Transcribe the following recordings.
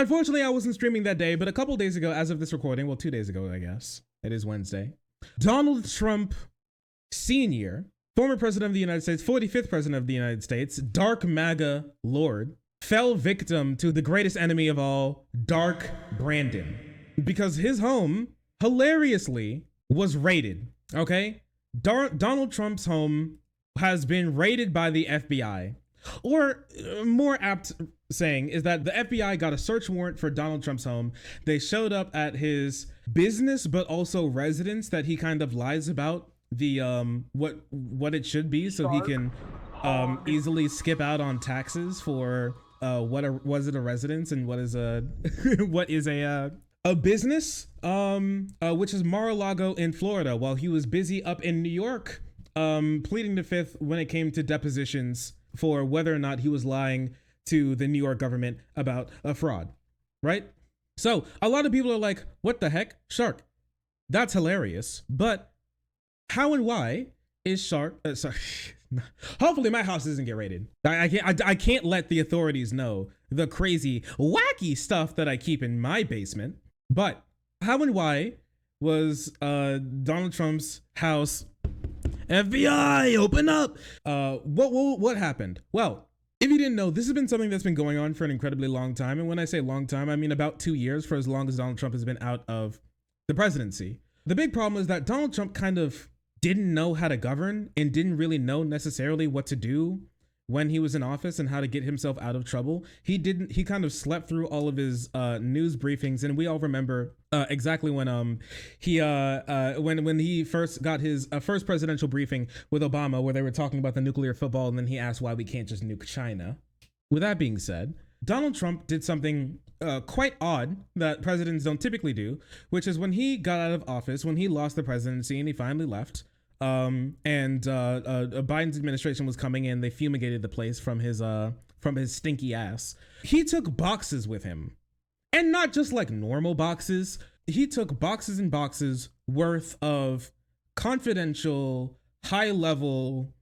Unfortunately, I wasn't streaming that day, but a couple days ago, as of this recording, well, 2 days ago, I guess, it is Wednesday, Donald Trump Sr., former president of the United States, 45th president of the United States, Dark MAGA Lord, fell victim to the greatest enemy of all, Dark Brandon, because his home, hilariously, was raided, okay? Donald Trump's home has been raided by the FBI. Or more apt saying is that the FBI got a search warrant for Donald Trump's home. They showed up at his business, but also residence that he kind of lies about the what it should be, so he can easily skip out on taxes for was it a residence and what is a what is a business, which is Mar-a-Lago in Florida, while he was busy up in New York, pleading the fifth when it came to depositions for whether or not he was lying to the New York government about a fraud, right? So a lot of people are like, what the heck? Shark, that's hilarious. But how and why is Shark, sorry, hopefully my house doesn't get raided. I can't let the authorities know the crazy, wacky stuff that I keep in my basement. But how and why was Donald Trump's house, FBI, open up? What happened? Well, if you didn't know, this has been something that's been going on for an incredibly long time. And when I say long time, I mean about 2 years, for as long as Donald Trump has been out of the presidency. The big problem is that Donald Trump kind of didn't know how to govern and didn't really know necessarily what to do when he was in office and how to get himself out of trouble. He kind of slept through all of his news briefings, and we all remember exactly when he first got his first presidential briefing with Obama, where they were talking about the nuclear football, and then he asked why we can't just nuke China. With that being said, Donald Trump did something quite odd that presidents don't typically do, which is when he got out of office, when he lost the presidency and he finally left, Biden's administration was coming in, they fumigated the place from his stinky ass. He took boxes with him, and not just like normal boxes. He took boxes and boxes worth of confidential, high level,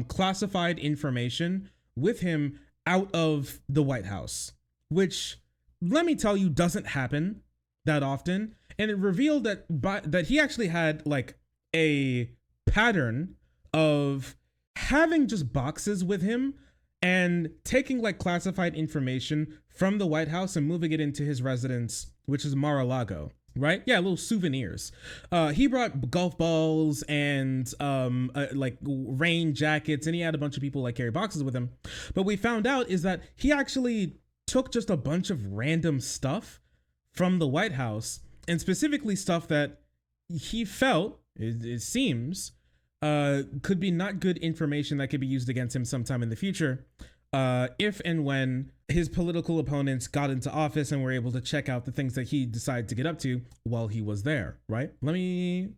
classified information with him out of the White House, which, let me tell you, doesn't happen that often. And it revealed that he actually had like a pattern of having just boxes with him and taking like classified information from the White House and moving it into his residence, which is Mar-a-Lago, right? Yeah, little souvenirs. He brought golf balls and like rain jackets, and he had a bunch of people like carry boxes with him. But we found out is that he actually took just a bunch of random stuff from the White House, and specifically stuff that he felt, it seems, could be not good information that could be used against him sometime in the future, if and when his political opponents got into office and were able to check out the things that he decided to get up to while he was there, right? Let me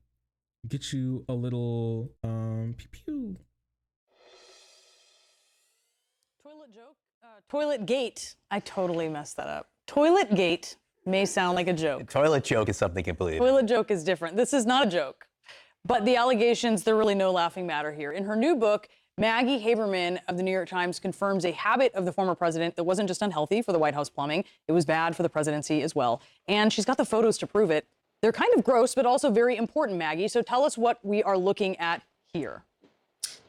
get you a little pew pew. Toilet joke? Toilet gate. I totally messed that up. Toilet gate may sound like a joke. Toilet joke is something completely different. Toilet joke is different. This is not a joke. But the allegations, they're really no laughing matter here. In her new book, Maggie Haberman of the New York Times confirms a habit of the former president that wasn't just unhealthy for the White House plumbing, it was bad for the presidency as well. And she's got the photos to prove it. They're kind of gross, but also very important, Maggie. So tell us what we are looking at here.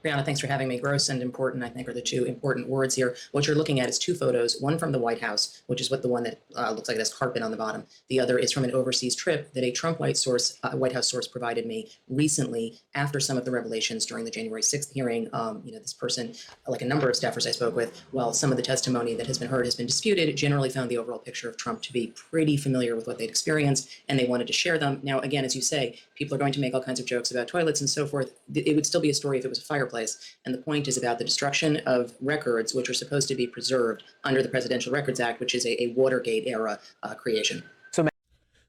Brianna, thanks for having me. Gross and important, I think, are the two important words here. What you're looking at is two photos, one from the White House, which is what the one that looks like it has carpet on the bottom. The other is from an overseas trip that a Trump White House source provided me recently after some of the revelations during the January 6th hearing. This person, like a number of staffers I spoke with, while some of the testimony that has been heard has been disputed, generally found the overall picture of Trump to be pretty familiar with what they'd experienced, and they wanted to share them. Now, again, as you say, people are going to make all kinds of jokes about toilets and so forth. It would still be a story if it was a fireplace. And the point is about the destruction of records, which are supposed to be preserved under the Presidential Records Act, which is a Watergate era creation.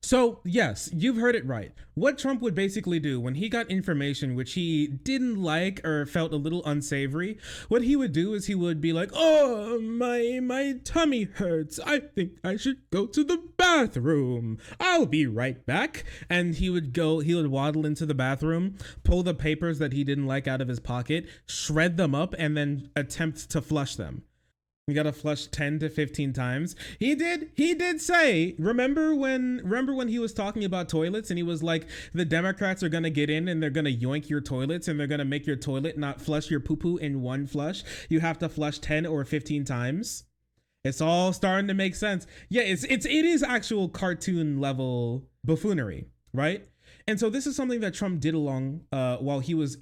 So yes, you've heard it right. What Trump would basically do when he got information which he didn't like or felt a little unsavory, what he would do is he would be like, oh, my tummy hurts. I think I should go to the bathroom. I'll be right back. And he would waddle into the bathroom, pull the papers that he didn't like out of his pocket, shred them up, and then attempt to flush them. You gotta flush 10 to 15 times. He did say, remember when he was talking about toilets and he was like, the Democrats are gonna get in and they're gonna yoink your toilets and they're gonna make your toilet not flush your poo-poo in one flush. You have to flush 10 or 15 times. It's all starting to make sense. Yeah, it is actual cartoon level buffoonery, right? And so this is something that Trump did while he was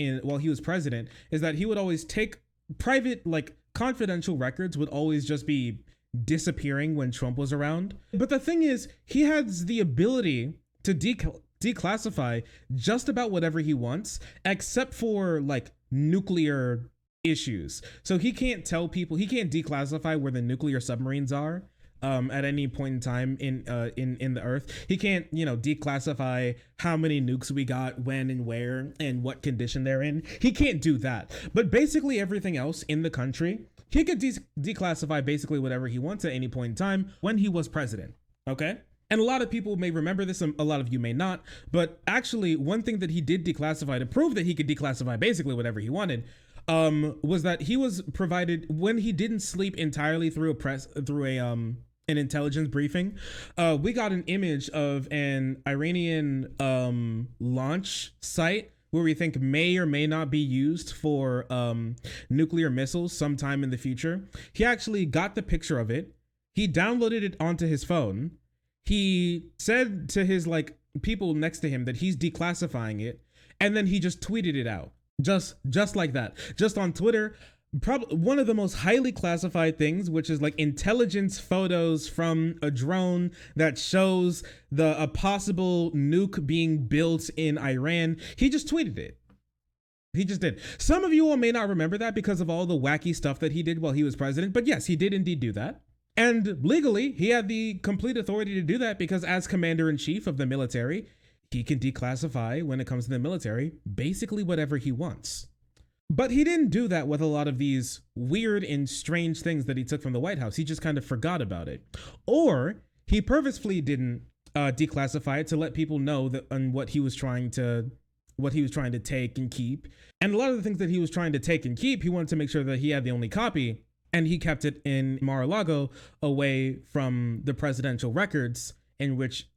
president, is that he would always take private, like, confidential records would always just be disappearing when Trump was around. But the thing is, he has the ability to declassify just about whatever he wants, except for like nuclear issues. So he can't tell people, he can't declassify where the nuclear submarines are at any point in time in the earth. He can't, declassify how many nukes we got, when and where, and what condition they're in. He can't do that. But basically everything else in the country, he could declassify basically whatever he wants at any point in time when he was president. Okay? And a lot of people may remember this, a lot of you may not, but actually one thing that he did declassify to prove that he could declassify basically whatever he wanted was that he was provided, when he didn't sleep entirely through an intelligence briefing, we got an image of an Iranian launch site where we think may or may not be used for nuclear missiles sometime in the future. He actually got the picture of it. He downloaded it onto his phone. He said to his people next to him that he's declassifying it, and then he just tweeted it out. Just like that, just on Twitter. Probably one of the most highly classified things, which is like intelligence photos from a drone that shows a possible nuke being built in Iran. He just tweeted it. He just did. Some of you all may not remember that because of all the wacky stuff that he did while he was president, but yes, he did indeed do that. And legally, he had the complete authority to do that because as commander-in-chief of the military, he can declassify, when it comes to the military, basically whatever he wants. But he didn't do that with a lot of these weird and strange things that he took from the White House. He just kind of forgot about it. Or he purposefully didn't declassify it to let people know that on what he was trying to take and keep. And a lot of the things that he was trying to take and keep, he wanted to make sure that he had the only copy, and he kept it in Mar-a-Lago away from the presidential records, in which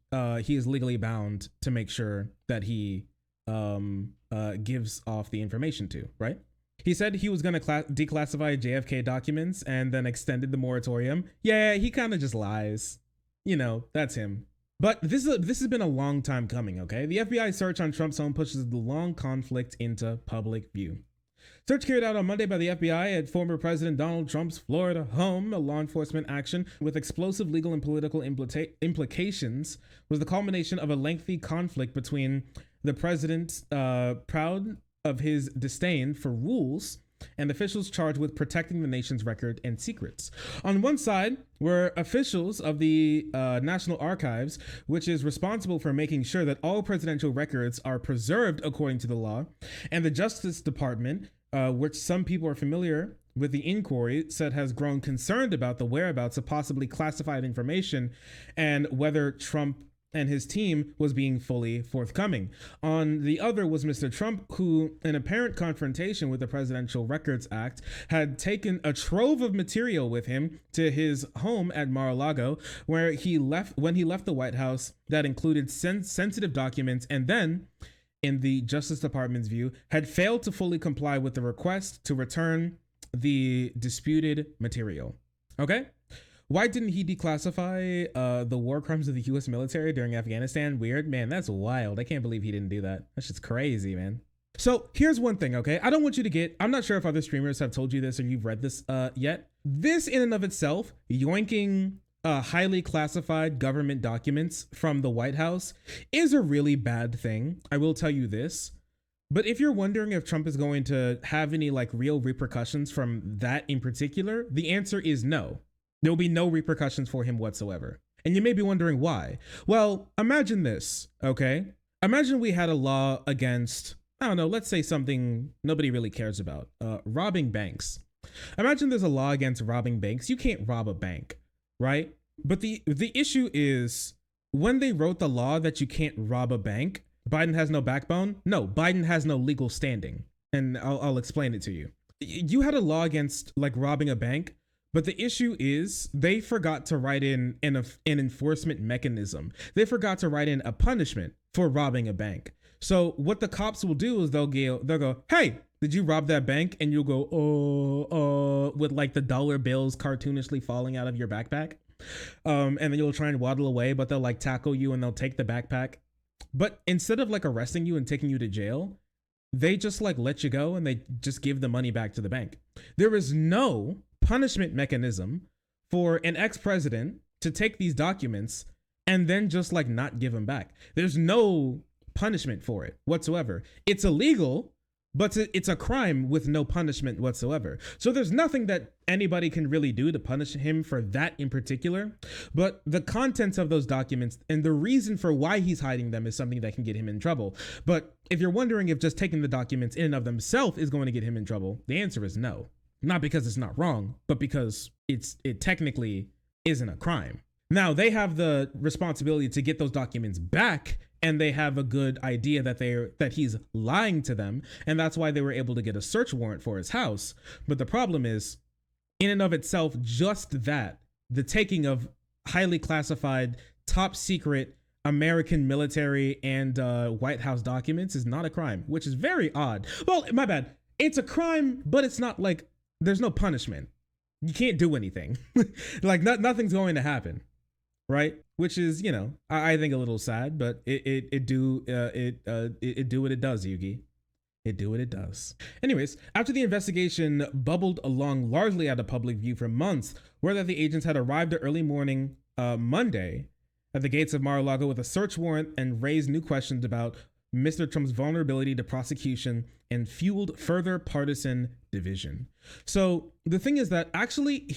he is legally bound to make sure that he gives off the information to, right? He said he was going to declassify JFK documents and then extended the moratorium. Yeah, he kind of just lies. That's him. But this has been a long time coming, okay? The FBI search on Trump's home pushes the long conflict into public view. Search carried out on Monday by the FBI at former President Donald Trump's Florida home, a law enforcement action with explosive legal and political implications, was the culmination of a lengthy conflict between the president, proud of his disdain for rules, and officials charged with protecting the nation's record and secrets. On one side were officials of the National Archives, which is responsible for making sure that all presidential records are preserved according to the law, and the Justice Department, which some people are familiar with the inquiry, said has grown concerned about the whereabouts of possibly classified information and whether Trump and his team was being fully forthcoming. On the other was Mr. Trump, who, in apparent confrontation with the Presidential Records Act, had taken a trove of material with him to his home at Mar-a-Lago, where when he left the White House, that included sensitive documents, and then, in the Justice Department's view, had failed to fully comply with the request to return the disputed material. Okay? Why didn't he declassify the war crimes of the U.S. military during Afghanistan? Weird, man, that's wild. I can't believe he didn't do that. That's just crazy, man. So here's one thing, okay? I don't want you to get, I'm not sure if other streamers have told you this or you've read this yet. This in and of itself, yoinking highly classified government documents from the White House is a really bad thing. I will tell you this. But if you're wondering if Trump is going to have any real repercussions from that in particular, the answer is no. There'll be no repercussions for him whatsoever. And you may be wondering why. Well, imagine this, okay? Imagine we had a law against, I don't know, let's say something nobody really cares about, robbing banks. Imagine there's a law against robbing banks. You can't rob a bank, right? But the issue is when they wrote the law that you can't rob a bank, Biden has no backbone. No, Biden has no legal standing. And I'll explain it to you. You had a law against robbing a bank, But the issue is they forgot to write in an enforcement mechanism. They forgot to write in a punishment for robbing a bank. So what the cops will do is they'll go, hey, did you rob that bank? And you'll go, with like the dollar bills cartoonishly falling out of your backpack. And then you'll try and waddle away, but they'll like tackle you and they'll take the backpack. But instead of like arresting you and taking you to jail, they just like let you go and they just give the money back to the bank. There is no punishment mechanism for an ex-president to take these documents and then just like not give them back. There's no punishment for it whatsoever. It's illegal, but it's a crime with no punishment whatsoever. So there's nothing that anybody can really do to punish him for that in particular. But the contents of those documents and the reason for why he's hiding them is something that can get him in trouble. But if you're wondering if just taking the documents in and of themselves is going to get him in trouble, the answer is no. Not because it's not wrong, but because it technically isn't a crime. Now, they have the responsibility to get those documents back, and they have a good idea that he's lying to them, and that's why they were able to get a search warrant for his house. But the problem is, in and of itself, just that, the taking of highly classified, top secret American military and White House documents is not a crime, which is very odd. Well, my bad. It's a crime, but it's not like there's no punishment. You can't do anything. Like nothing's going to happen. Right, which is, you know, I think a little sad, but it do what it does, Yugi. It do what it does. Anyways, after the investigation bubbled along largely out of public view for months, word that the agents had arrived at early morning Monday at the gates of Mar-a-Lago with a search warrant and raised new questions about Mr. Trump's vulnerability to prosecution and fueled further partisan division. So the thing is that actually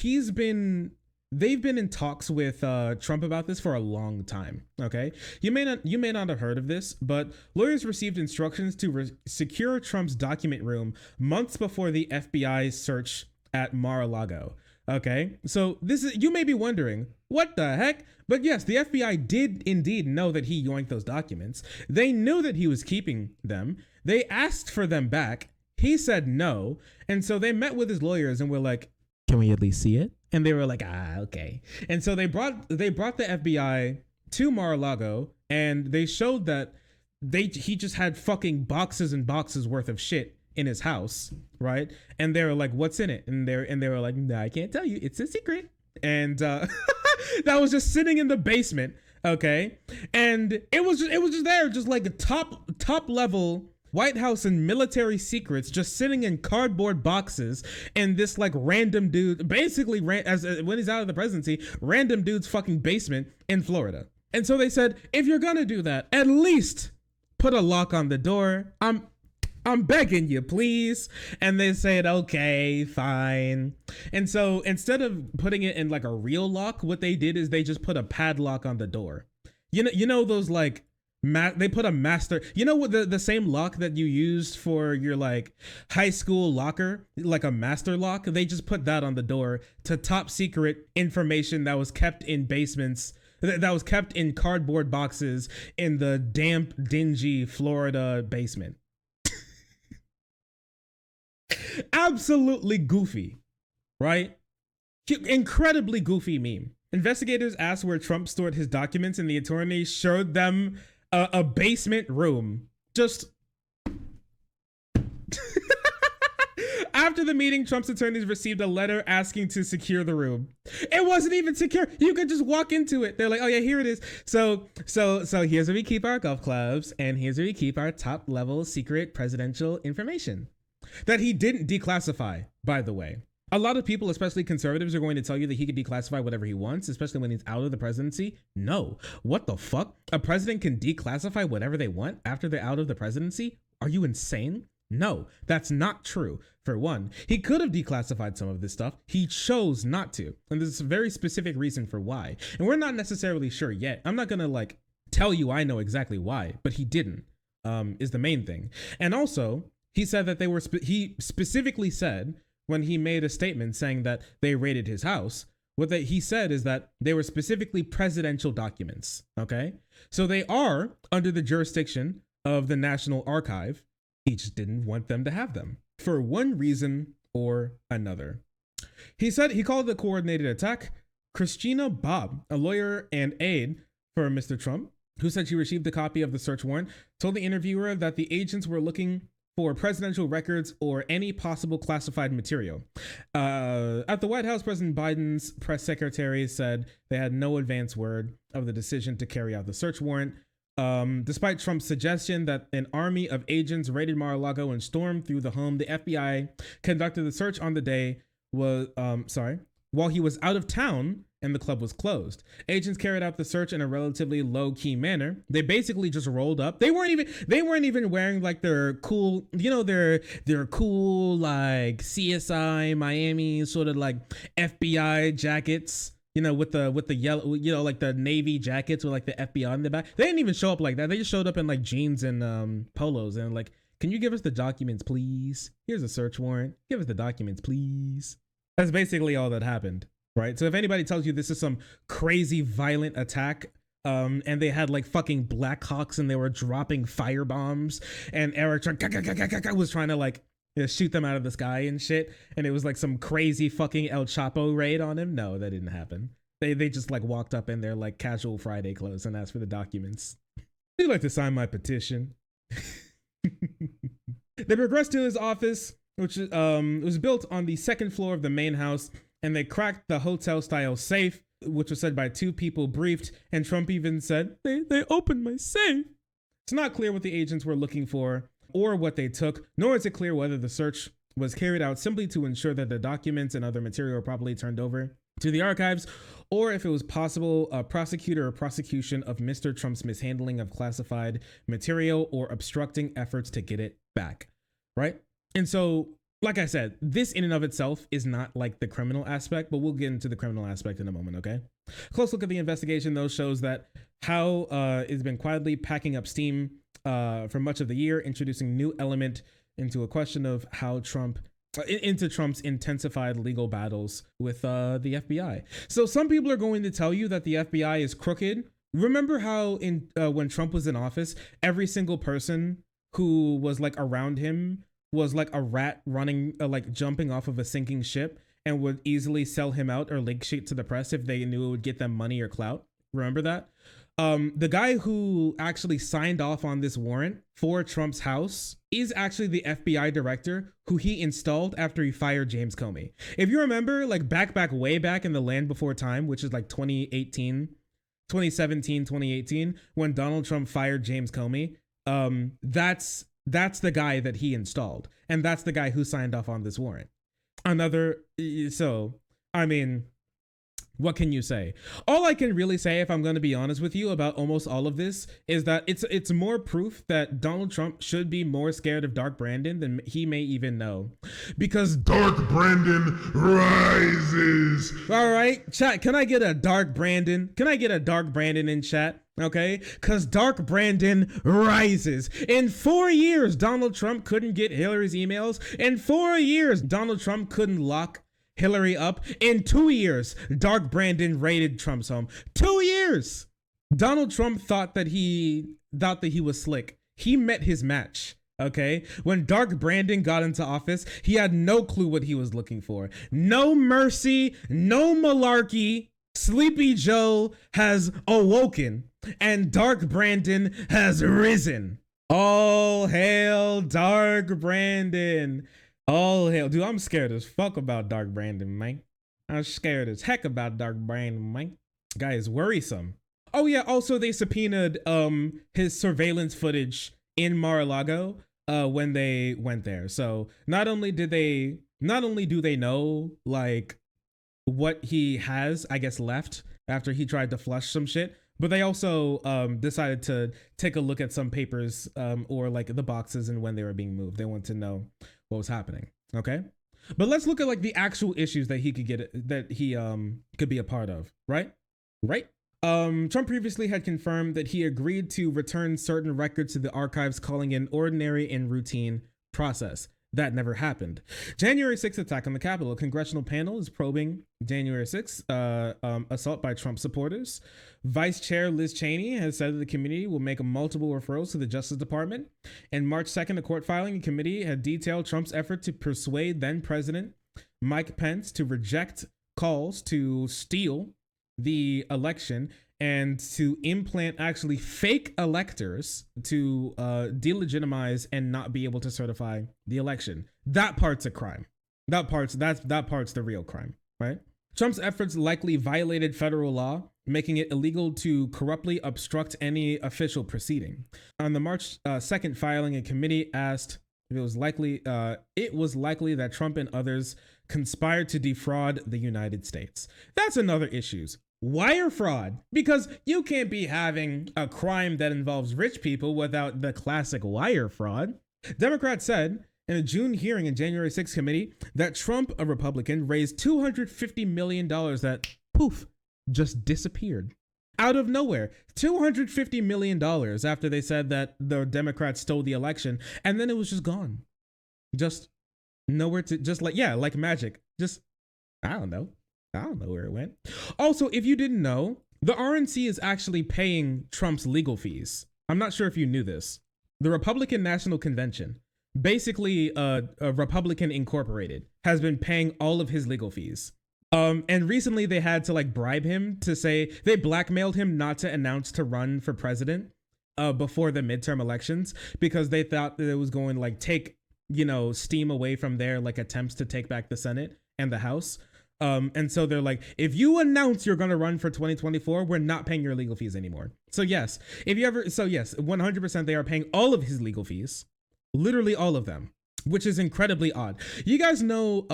they've been in talks with Trump about this for a long time. Okay, you may not have heard of this, but lawyers received instructions to secure Trump's document room months before the FBI search at Mar-a-Lago. Okay, so you may be wondering, what the heck? But yes, the FBI did indeed know that he yoinked those documents. They knew that he was keeping them. They asked for them back. He said no, and so they met with his lawyers and were like, "Can we at least see it?" And they were like, okay. And so they brought the FBI to Mar-a-Lago, and they showed that he just had fucking boxes and boxes worth of shit in his house, right? And they were like, "What's in it?" And they were like, "No, I can't tell you. It's a secret." And that was just sitting in the basement, okay? And it was just there, just like a top level White House and military secrets just sitting in cardboard boxes in this like random dude, basically when he's out of the presidency, random dude's fucking basement in Florida. And so they said, if you're gonna do that, at least put a lock on the door. I'm begging you, please. And they said, okay, fine. And so instead of putting it in like a real lock, what they did is they just put a padlock on the door. You know those like they put a master, you know what, the same lock that you used for your like high school locker, like a master lock, they just put that on the door to top secret information that was kept in basements, that was kept in cardboard boxes in the damp, dingy Florida basement. Absolutely goofy, right? Incredibly goofy meme. Investigators asked where Trump stored his documents, and the attorney showed them a basement room. Just after the meeting, Trump's attorneys received a letter asking to secure the room. It wasn't even secure. You could just walk into it. They're like, "Oh yeah, here it is." So here's where we keep our golf clubs, and here's where we keep our top level secret presidential information that he didn't declassify, by the way. A lot of people, especially conservatives, are going to tell you that he could declassify whatever he wants, especially when he's out of the presidency. No. What the fuck? A president can declassify whatever they want after they're out of the presidency? Are you insane? No, that's not true. For one, he could have declassified some of this stuff. He chose not to. And there's a very specific reason for why. And we're not necessarily sure yet. I'm not going to like tell you I know exactly why, but he didn't, is the main thing. And also, he said that he specifically said, when he made a statement saying that they raided his house, what he said is that they were specifically presidential documents, okay? So they are under the jurisdiction of the National Archive. He just didn't want them to have them for one reason or another. He said he called the coordinated attack. Christina Bobb, a lawyer and aide for Mr. Trump, who said she received a copy of the search warrant, told the interviewer that the agents were looking for presidential records or any possible classified material. At the White House, President Biden's press secretary said they had no advance word of the decision to carry out the search warrant. Despite Trump's suggestion that an army of agents raided Mar-a-Lago and stormed through the home, the FBI conducted the search on the day while he was out of town and the club was closed. Agents carried out the search in a relatively low-key manner. They basically just rolled up. They weren't even wearing like their cool, their cool like CSI Miami sort of like FBI jackets, with the yellow, like the navy jackets with like the FBI in the back. They didn't even show up like that. They just showed up in like jeans and polos and like, can you give us the documents, please? Here's a search warrant. Give us the documents, please. That's basically all that happened. Right. So if anybody tells you this is some crazy violent attack, and they had like fucking Blackhawks and they were dropping fire bombs and Eric was trying to like shoot them out of the sky and shit, and it was like some crazy fucking El Chapo raid on him. No, that didn't happen. They just like walked up in their like casual Friday clothes and asked for the documents. Would you like to sign my petition? They progressed to his office, which was built on the second floor of the main house, and they cracked the hotel-style safe, which was said by two people briefed, and Trump even said, they opened my safe. It's not clear what the agents were looking for or what they took, nor is it clear whether the search was carried out simply to ensure that the documents and other material were properly turned over to the archives, or if it was possible a prosecutor or prosecution of Mr. Trump's mishandling of classified material or obstructing efforts to get it back, right? And so, like I said, this in and of itself is not like the criminal aspect, but we'll get into the criminal aspect in a moment, okay? Close look at the investigation, though, shows that how it's been quietly packing up steam for much of the year, introducing new element into a question of how into Trump's intensified legal battles with the FBI. So some people are going to tell you that the FBI is crooked. Remember how when Trump was in office, every single person who was like around him was like a rat running, like jumping off of a sinking ship, and would easily sell him out or link shit to the press if they knew it would get them money or clout. Remember that? The guy who actually signed off on this warrant for Trump's house is actually the FBI director who he installed after he fired James Comey. If you remember, like way back in the Land Before Time, which is like 2017, 2018, when Donald Trump fired James Comey, that's the guy that he installed, and that's the guy who signed off on this warrant. What can you say? All I can really say, if I'm going to be honest with you about almost all of this, is that it's more proof that Donald Trump should be more scared of Dark Brandon than he may even know. Because Dark Brandon rises. All right, chat, can I get a Dark Brandon? Can I get a Dark Brandon in chat? Okay, because Dark Brandon rises. In 4 years, Donald Trump couldn't get Hillary's emails. In 4 years, Donald Trump couldn't lock Hillary up. In 2 years, Dark Brandon raided Trump's home. 2 years. Donald Trump thought that he was slick. He met his match. Okay, when Dark Brandon got into office, he had no clue what he was looking for. No mercy, no malarkey. Sleepy Joe has awoken, and Dark Brandon has risen. All hail Dark Brandon. All hail. Dude, I'm scared as fuck about Dark Brandon, man. I'm scared as heck about Dark Brandon, man. Guy is worrisome. Oh yeah, also they subpoenaed his surveillance footage in Mar-a-Lago when they went there. So not only do they know like what he has, I guess, left after he tried to flush some shit, but they also decided to take a look at some papers or like the boxes and when they were being moved. They want to know what was happening. Okay, but let's look at like the actual issues that he could get, that he could be a part of. Right. Trump previously had confirmed that he agreed to return certain records to the archives, calling it an ordinary and routine process. That never happened. January 6th attack on the Capitol. A congressional panel is probing January 6th assault by Trump supporters. Vice Chair Liz Cheney has said that the committee will make multiple referrals to the Justice Department. And March 2nd, a court filing, a committee had detailed Trump's effort to persuade then President Mike Pence to reject calls to steal the election and to implant actually fake electors to delegitimize and not be able to certify the election. That part's a crime. That part's the real crime, right? Trump's efforts likely violated federal law, making it illegal to corruptly obstruct any official proceeding. On the March 2nd filing, a committee asked if it was likely that Trump and others conspired to defraud the United States. That's another issue. Wire fraud, because you can't be having a crime that involves rich people without the classic wire fraud. Democrats said in a June hearing in January 6th committee that Trump, a Republican, raised $250 million that, poof, just disappeared. Out of nowhere, $250 million after they said that the Democrats stole the election, and then it was just gone. Just nowhere to, just like magic. Just, I don't know where it went. Also, if you didn't know, the RNC is actually paying Trump's legal fees. I'm not sure if you knew this. The Republican National Convention, basically a Republican Incorporated, has been paying all of his legal fees. And recently they had to bribe him to say, they blackmailed him not to announce to run for president before the midterm elections, because they thought that it was going to take, steam away from their attempts to take back the Senate and the House. And so they're like, if you announce you're going to run for 2024, we're not paying your legal fees anymore. So yes, 100% they are paying all of his legal fees, literally all of them, which is incredibly odd. You guys know,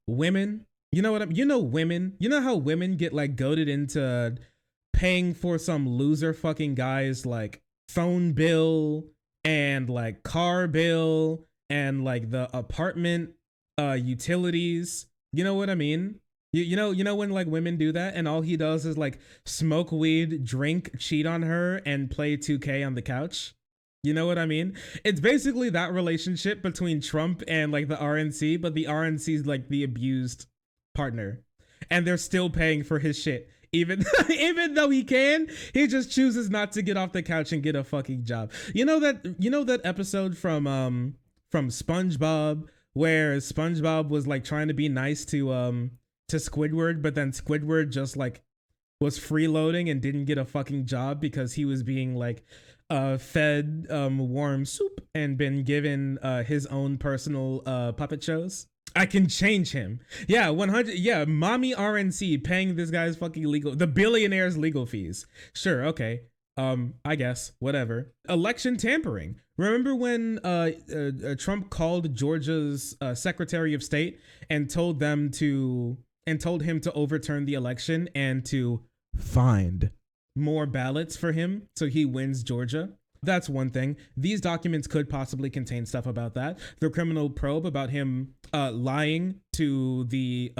women, women, how women get goaded into paying for some loser fucking guys phone bill and car bill and the apartment, utilities. You know what I mean? You know when women do that and all he does is smoke weed, drink, cheat on her, and play 2K on the couch. You know what I mean? It's basically that relationship between Trump and the RNC, but the RNC is the abused partner, and they're still paying for his shit. Even though he just chooses not to get off the couch and get a fucking job. You know that episode from SpongeBob, where SpongeBob was trying to be nice to Squidward, but then Squidward just was freeloading and didn't get a fucking job because he was being fed warm soup and been given his own personal puppet shows. I can change him. Yeah, 100. Yeah, mommy RNC paying this guy's fucking the billionaire's legal fees. Sure, okay. I guess, whatever. Election tampering. Remember when Trump called Georgia's Secretary of State and told him to overturn the election and to find more ballots for him so he wins Georgia? That's one thing. These documents could possibly contain stuff about that. The criminal probe about him lying to the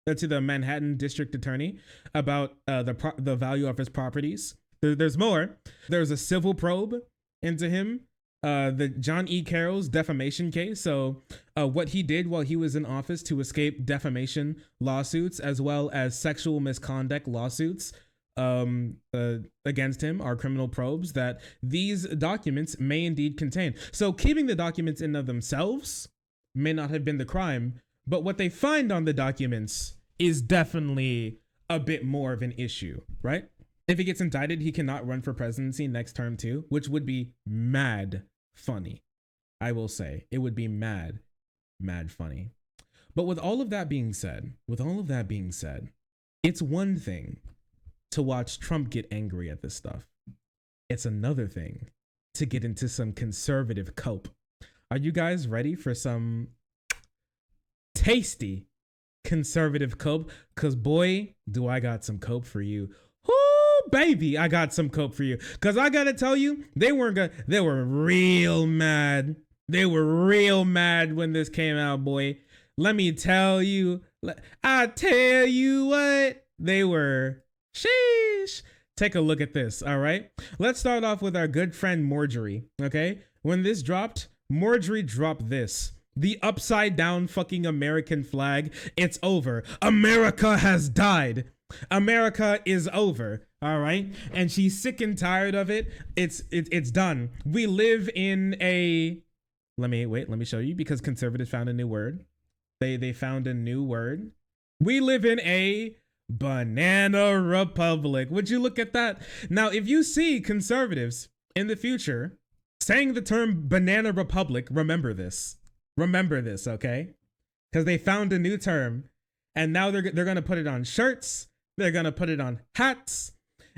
to the Manhattan District Attorney about the value of his properties. There's more. There's a civil probe into him. The John E. Carroll's defamation case. So what he did while he was in office to escape defamation lawsuits as well as sexual misconduct lawsuits against him are criminal probes that these documents may indeed contain. So keeping the documents in of themselves may not have been the crime, but what they find on the documents is definitely a bit more of an issue, right? If he gets indicted, he cannot run for presidency next term too, which would be mad funny. I will say it would be mad funny. But with all of that being said, it's one thing to watch Trump get angry at this stuff. It's another thing to get into some conservative cope. Are you guys ready for some tasty conservative cope? Because boy, do I got some cope for you. Whoo, baby, I got some cope for you. Because I got to tell you, they were real mad. They were real mad when this came out, boy. Let me tell you, I tell you what, they were. Sheesh. Take a look at this, all right? Let's start off with our good friend Marjorie, okay? When this dropped, Marjorie dropped this. The upside down fucking American flag. It's over. America has died. America is over, all right? And she's sick and tired of it. It's done. We live in a... Let me show you because conservatives found a new word. They found a new word. We live in a banana republic. Would you look at that? Now, if you see conservatives in the future saying the term banana republic, remember this. Remember this, okay? Because they found a new term, and now they're gonna put it on shirts. They're gonna put it on hats.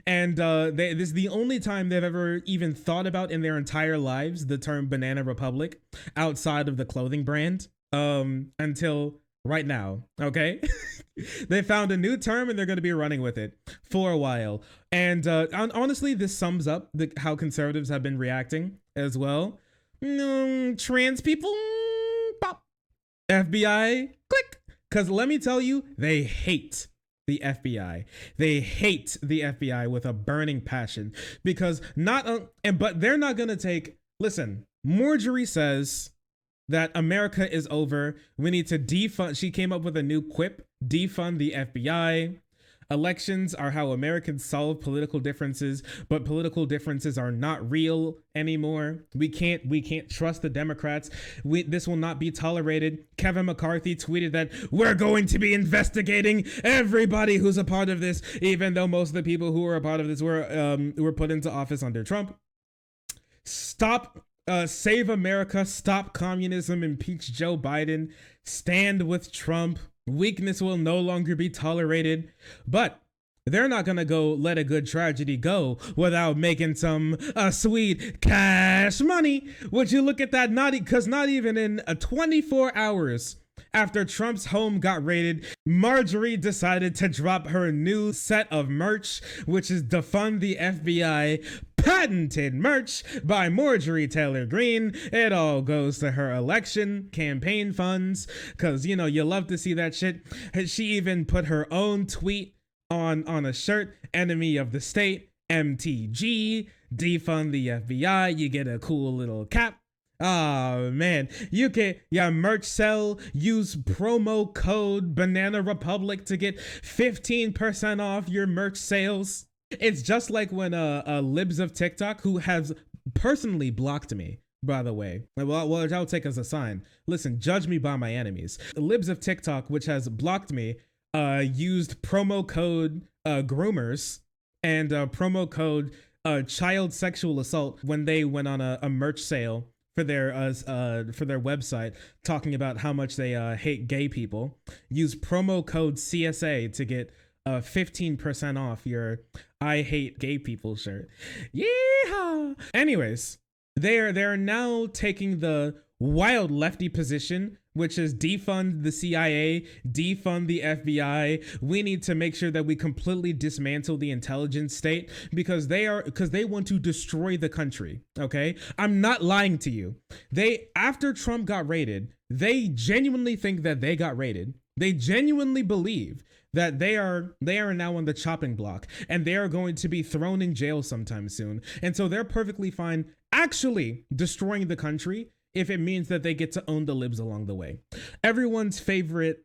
And this is the only time they've ever even thought about in their entire lives the term Banana Republic outside of the clothing brand until right now, okay? They found a new term and they're going to be running with it for a while. And honestly, this sums up how conservatives have been reacting as well. Trans people, pop. FBI, click. Because let me tell you, they hate the FBI. They hate the FBI with a burning passion because but they're not going to take, listen, Marjorie says that America is over. We need to defund. She came up with a new quip, defund the FBI. Elections are how Americans solve political differences, but political differences are not real anymore. We can't trust the Democrats. This will not be tolerated. Kevin McCarthy tweeted that we're going to be investigating everybody who's a part of this, even though most of the people who were a part of this were put into office under Trump. Stop. Save America. Stop communism. Impeach Joe Biden. Stand with Trump. Weakness will no longer be tolerated, but they're not gonna go let a good tragedy go without making some sweet cash money. Would you look at that? Not even in 24 hours after Trump's home got raided, Marjorie decided to drop her new set of merch, which is Defund the FBI. Patented merch by Marjorie Taylor Greene. It all goes to her election campaign funds because, you know, you love to see that shit. She even put her own tweet on a shirt, enemy of the state, MTG, defund the FBI. You get a cool little cap. Oh man, you can, merch sell, use promo code Banana Republic to get 15% off your merch sales. It's just like when Libs of TikTok, who has personally blocked me, by the way, well, I'll take as a sign. Listen, judge me by my enemies. Libs of TikTok, which has blocked me, used promo code groomers and promo code child sexual assault when they went on a merch sale for their website, talking about how much they hate gay people. Use promo code CSA to get 15% off your I hate gay people shirt. Yeehaw! Anyways, they're now taking the wild lefty position, which is defund the CIA, defund the FBI. We need to make sure that we completely dismantle the intelligence state because they want to destroy the country. Okay, I'm not lying to you. After Trump got raided, they genuinely think that they got raided. They genuinely believe that they are now on the chopping block and they are going to be thrown in jail sometime soon. And so they're perfectly fine actually destroying the country if it means that they get to own the libs along the way. Everyone's favorite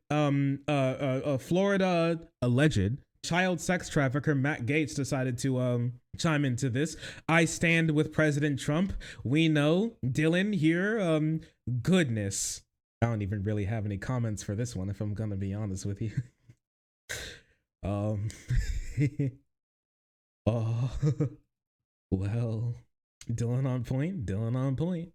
Florida alleged child sex trafficker Matt Gaetz decided to chime into this. I stand with President Trump. We know Dylan here. Goodness. I don't even really have any comments for this one, if I'm gonna be honest with you. Oh, well, Dylan on point.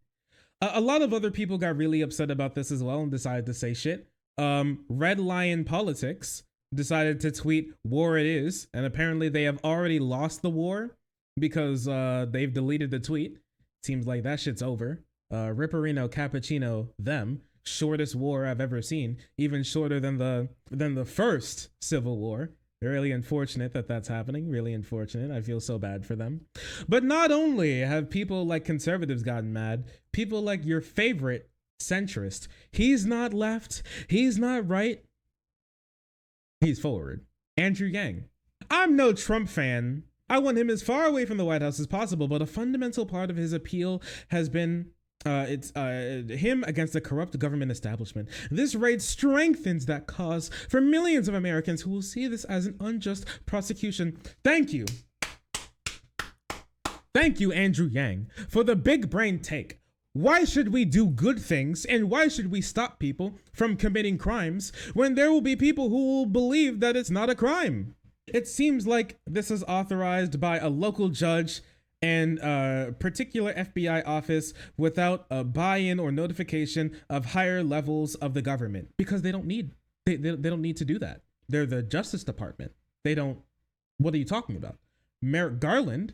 A lot of other people got really upset about this as well and decided to say shit. Red Lion Politics decided to tweet "war it is," and apparently they have already lost the war because they've deleted the tweet. Seems like that shit's over. Ripperino Cappuccino them. Shortest war I've ever seen, even shorter than the first Civil War. Really unfortunate that that's happening. Really unfortunate. I feel so bad for them. But not only have people like conservatives gotten mad, people like your favorite centrist. He's not left. He's not right. He's forward. Andrew Yang. I'm no Trump fan. I want him as far away from the White House as possible, but a fundamental part of his appeal has been him against the corrupt government establishment. This raid strengthens that cause for millions of Americans who will see this as an unjust prosecution. Thank you. Thank you, Andrew Yang, for the big brain take. Why should we do good things and why should we stop people from committing crimes when there will be people who will believe that it's not a crime? It seems like this is authorized by a local judge and a particular FBI office without a buy-in or notification of higher levels of the government, because they don't need to do that. They're the Justice Department. They don't. What are you talking about? Merrick Garland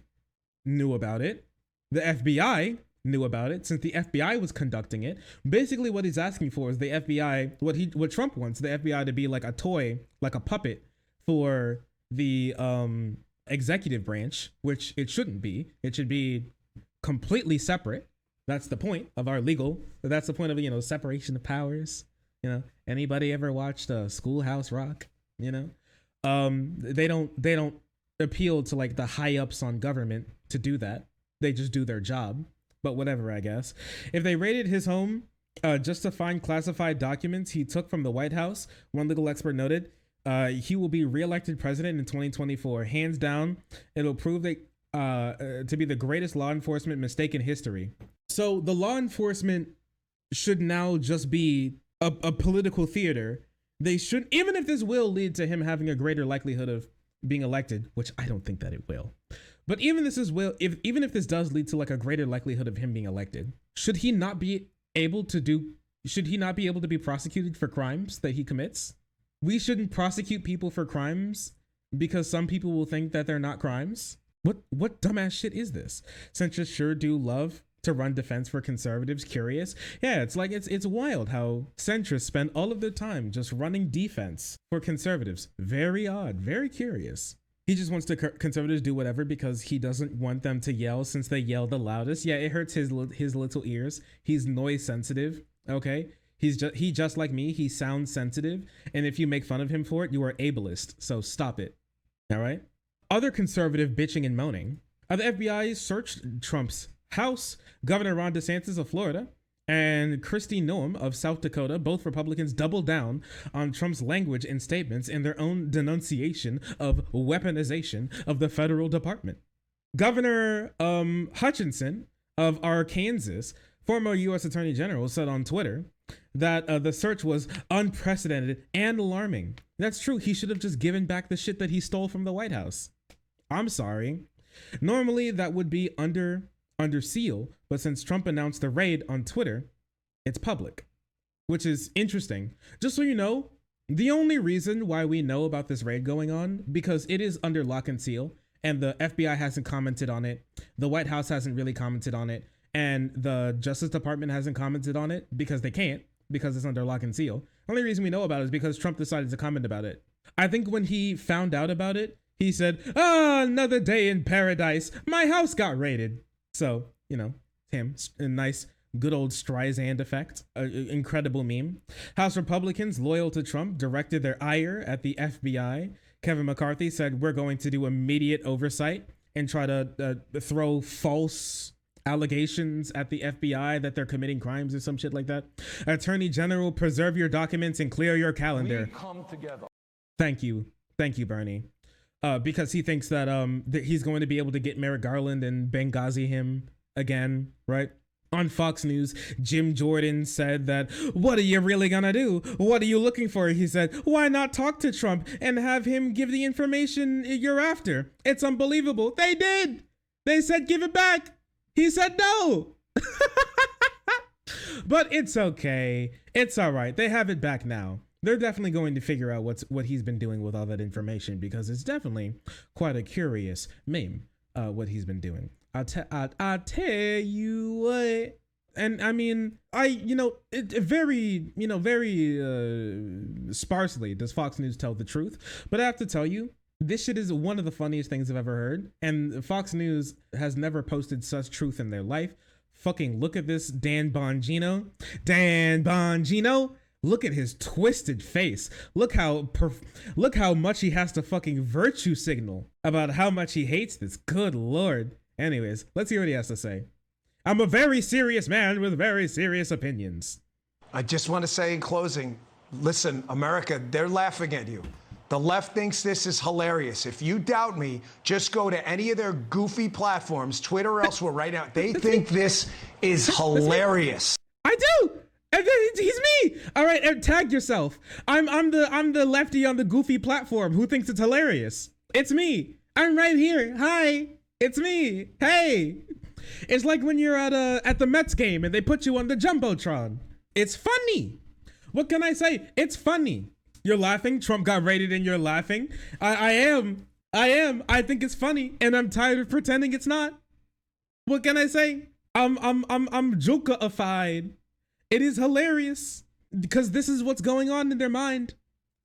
knew about it. The FBI knew about it since the FBI was conducting it. Basically what he's asking for is the FBI, what Trump wants, the FBI to be like a toy, like a puppet for the executive branch, which it shouldn't be. It should be completely separate. That's the point of our that's the point of, separation of powers. Anybody ever watched Schoolhouse Rock? They don't appeal to like the high ups on government to do that. They just do their job. But whatever, I guess. If they raided his home just to find classified documents he took from the White House, one legal expert noted, he will be reelected president in 2024. Hands down, it'll prove that to be the greatest law enforcement mistake in history. So the law enforcement should now just be a political theater. They should, even if this will lead to him having a greater likelihood of being elected, which I don't think that it will. But even if this does lead to like a greater likelihood of him being elected, should he not be able to be prosecuted for crimes that he commits? We shouldn't prosecute people for crimes because some people will think that they're not crimes. What dumbass shit is this? Centrists sure do love to run defense for conservatives. Curious. Yeah, it's wild how centrists spend all of their time just running defense for conservatives. Very odd, very curious. He just wants conservatives do whatever because he doesn't want them to yell since they yell the loudest. Yeah, it hurts his little ears. He's noise sensitive, okay? He just like me, he sounds sensitive. And if you make fun of him for it, you are ableist. So stop it, all right? Other conservative bitching and moaning. The FBI searched Trump's house. Governor Ron DeSantis of Florida and Kristi Noem of South Dakota, both Republicans, doubled down on Trump's language and statements in their own denunciation of weaponization of the federal department. Governor Hutchinson of Arkansas, former U.S. Attorney General, said on Twitter that the search was unprecedented and alarming. That's true. He should have just given back the shit that he stole from the White House. I'm sorry. Normally that would be under seal, but since Trump announced the raid on Twitter, it's public, which is interesting. Just so you know, the only reason why we know about this raid going on, because it is under lock and seal, and the FBI hasn't commented on it, the White House hasn't really commented on it, and the Justice Department hasn't commented on it because they can't, because it's under lock and seal. The only reason we know about it is because Trump decided to comment about it. I think when he found out about it, he said, another day in paradise, my house got raided. So, him, a nice, good old Streisand effect, incredible meme. House Republicans loyal to Trump directed their ire at the FBI. Kevin McCarthy said, we're going to do immediate oversight and try to throw false allegations at the FBI that they're committing crimes or some shit like that. Attorney General, preserve your documents and clear your calendar. We come together. Thank you, Bernie. Because he thinks that he's going to be able to get Merrick Garland and Benghazi him again, right? On Fox News, Jim Jordan said that, what are you really gonna do? What are you looking for? He said, why not talk to Trump and have him give the information you're after? It's unbelievable. They did. They said, give it back. He said no. But it's okay. It's all right. They have it back now. They're definitely going to figure out what he's been doing with all that information, because it's definitely quite a curious meme, what he's been doing. I'll tell you what. And I mean, very sparsely does Fox News tell the truth, but I have to tell you, this shit is one of the funniest things I've ever heard. And Fox News has never posted such truth in their life. Fucking look at this Dan Bongino. Look at his twisted face. Look how much he has to fucking virtue signal about how much he hates this. Good Lord. Anyways, let's hear what he has to say. I'm a very serious man with very serious opinions. I just want to say in closing, listen, America, they're laughing at you. The left thinks this is hilarious. If you doubt me, just go to any of their goofy platforms, Twitter or elsewhere right now. They think this is hilarious. I do. And then he's me. All right, and tag yourself. I'm the lefty on the goofy platform who thinks it's hilarious. It's me. I'm right here. Hi. It's me. Hey. It's like when you're at the Mets game and they put you on the Jumbotron. It's funny. What can I say? It's funny. You're laughing. Trump got raided and you're laughing. I am. I think it's funny, and I'm tired of pretending it's not. What can I say? I'm joke-ified. It is hilarious because this is what's going on in their mind.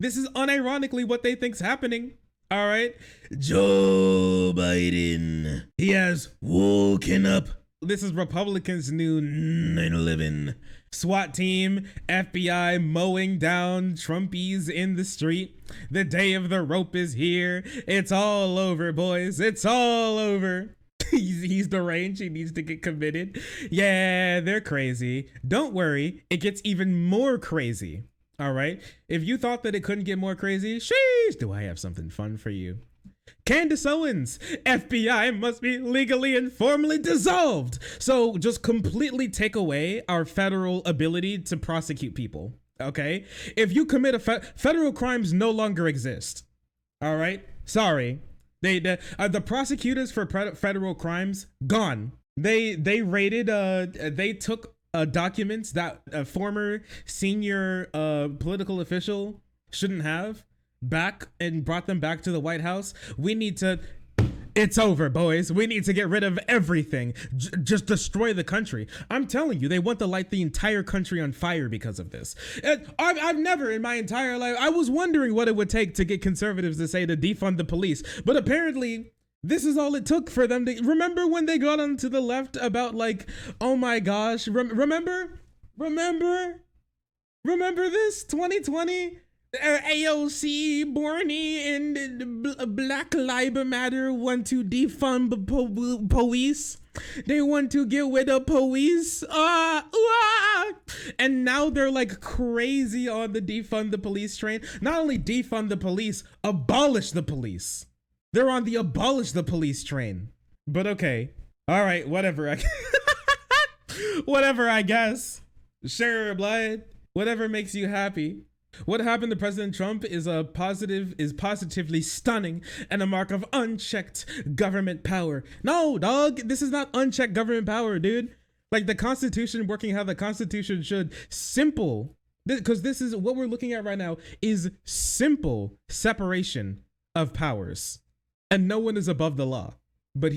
This is unironically what they think's happening. All right. Joe Biden. He has woken up. This is Republicans' new 9/11. SWAT team, FBI mowing down Trumpies in the street. The day of the rope is here. It's all over, boys. It's all over. He's deranged. He needs to get committed. Yeah, they're crazy. Don't worry. It gets even more crazy. All right. If you thought that it couldn't get more crazy, sheesh, do I have something fun for you. Candace Owens, FBI must be legally and formally dissolved. So just completely take away our federal ability to prosecute people. Okay. If you commit federal crimes no longer exist. All right. Sorry. The prosecutors for federal crimes gone. They raided. They took documents that a former senior political official shouldn't have back and brought them back to the White House. It's over, boys. We need to get rid of everything. Just destroy the country. I'm telling you, they want to light the entire country on fire because of this. I've never in my entire life, I was wondering what it would take to get conservatives to say to defund the police. But apparently, this is all it took for them to, remember when they got onto the left about like, oh my gosh, remember this, 2020? AOC, Borny, and Black Lives Matter want to defund police. They want to get rid of police. And now they're like crazy on the defund the police train. Not only defund the police, abolish the police. They're on the abolish the police train. But okay. All right, whatever. Whatever, I guess. Sure, blood. Whatever makes you happy. What happened to President Trump is positively stunning and a mark of unchecked government power. No, dog, this is not unchecked government power, dude. Like the Constitution working how the Constitution should. Simple. Because this is what we're looking at right now is simple separation of powers. And no one is above the law. But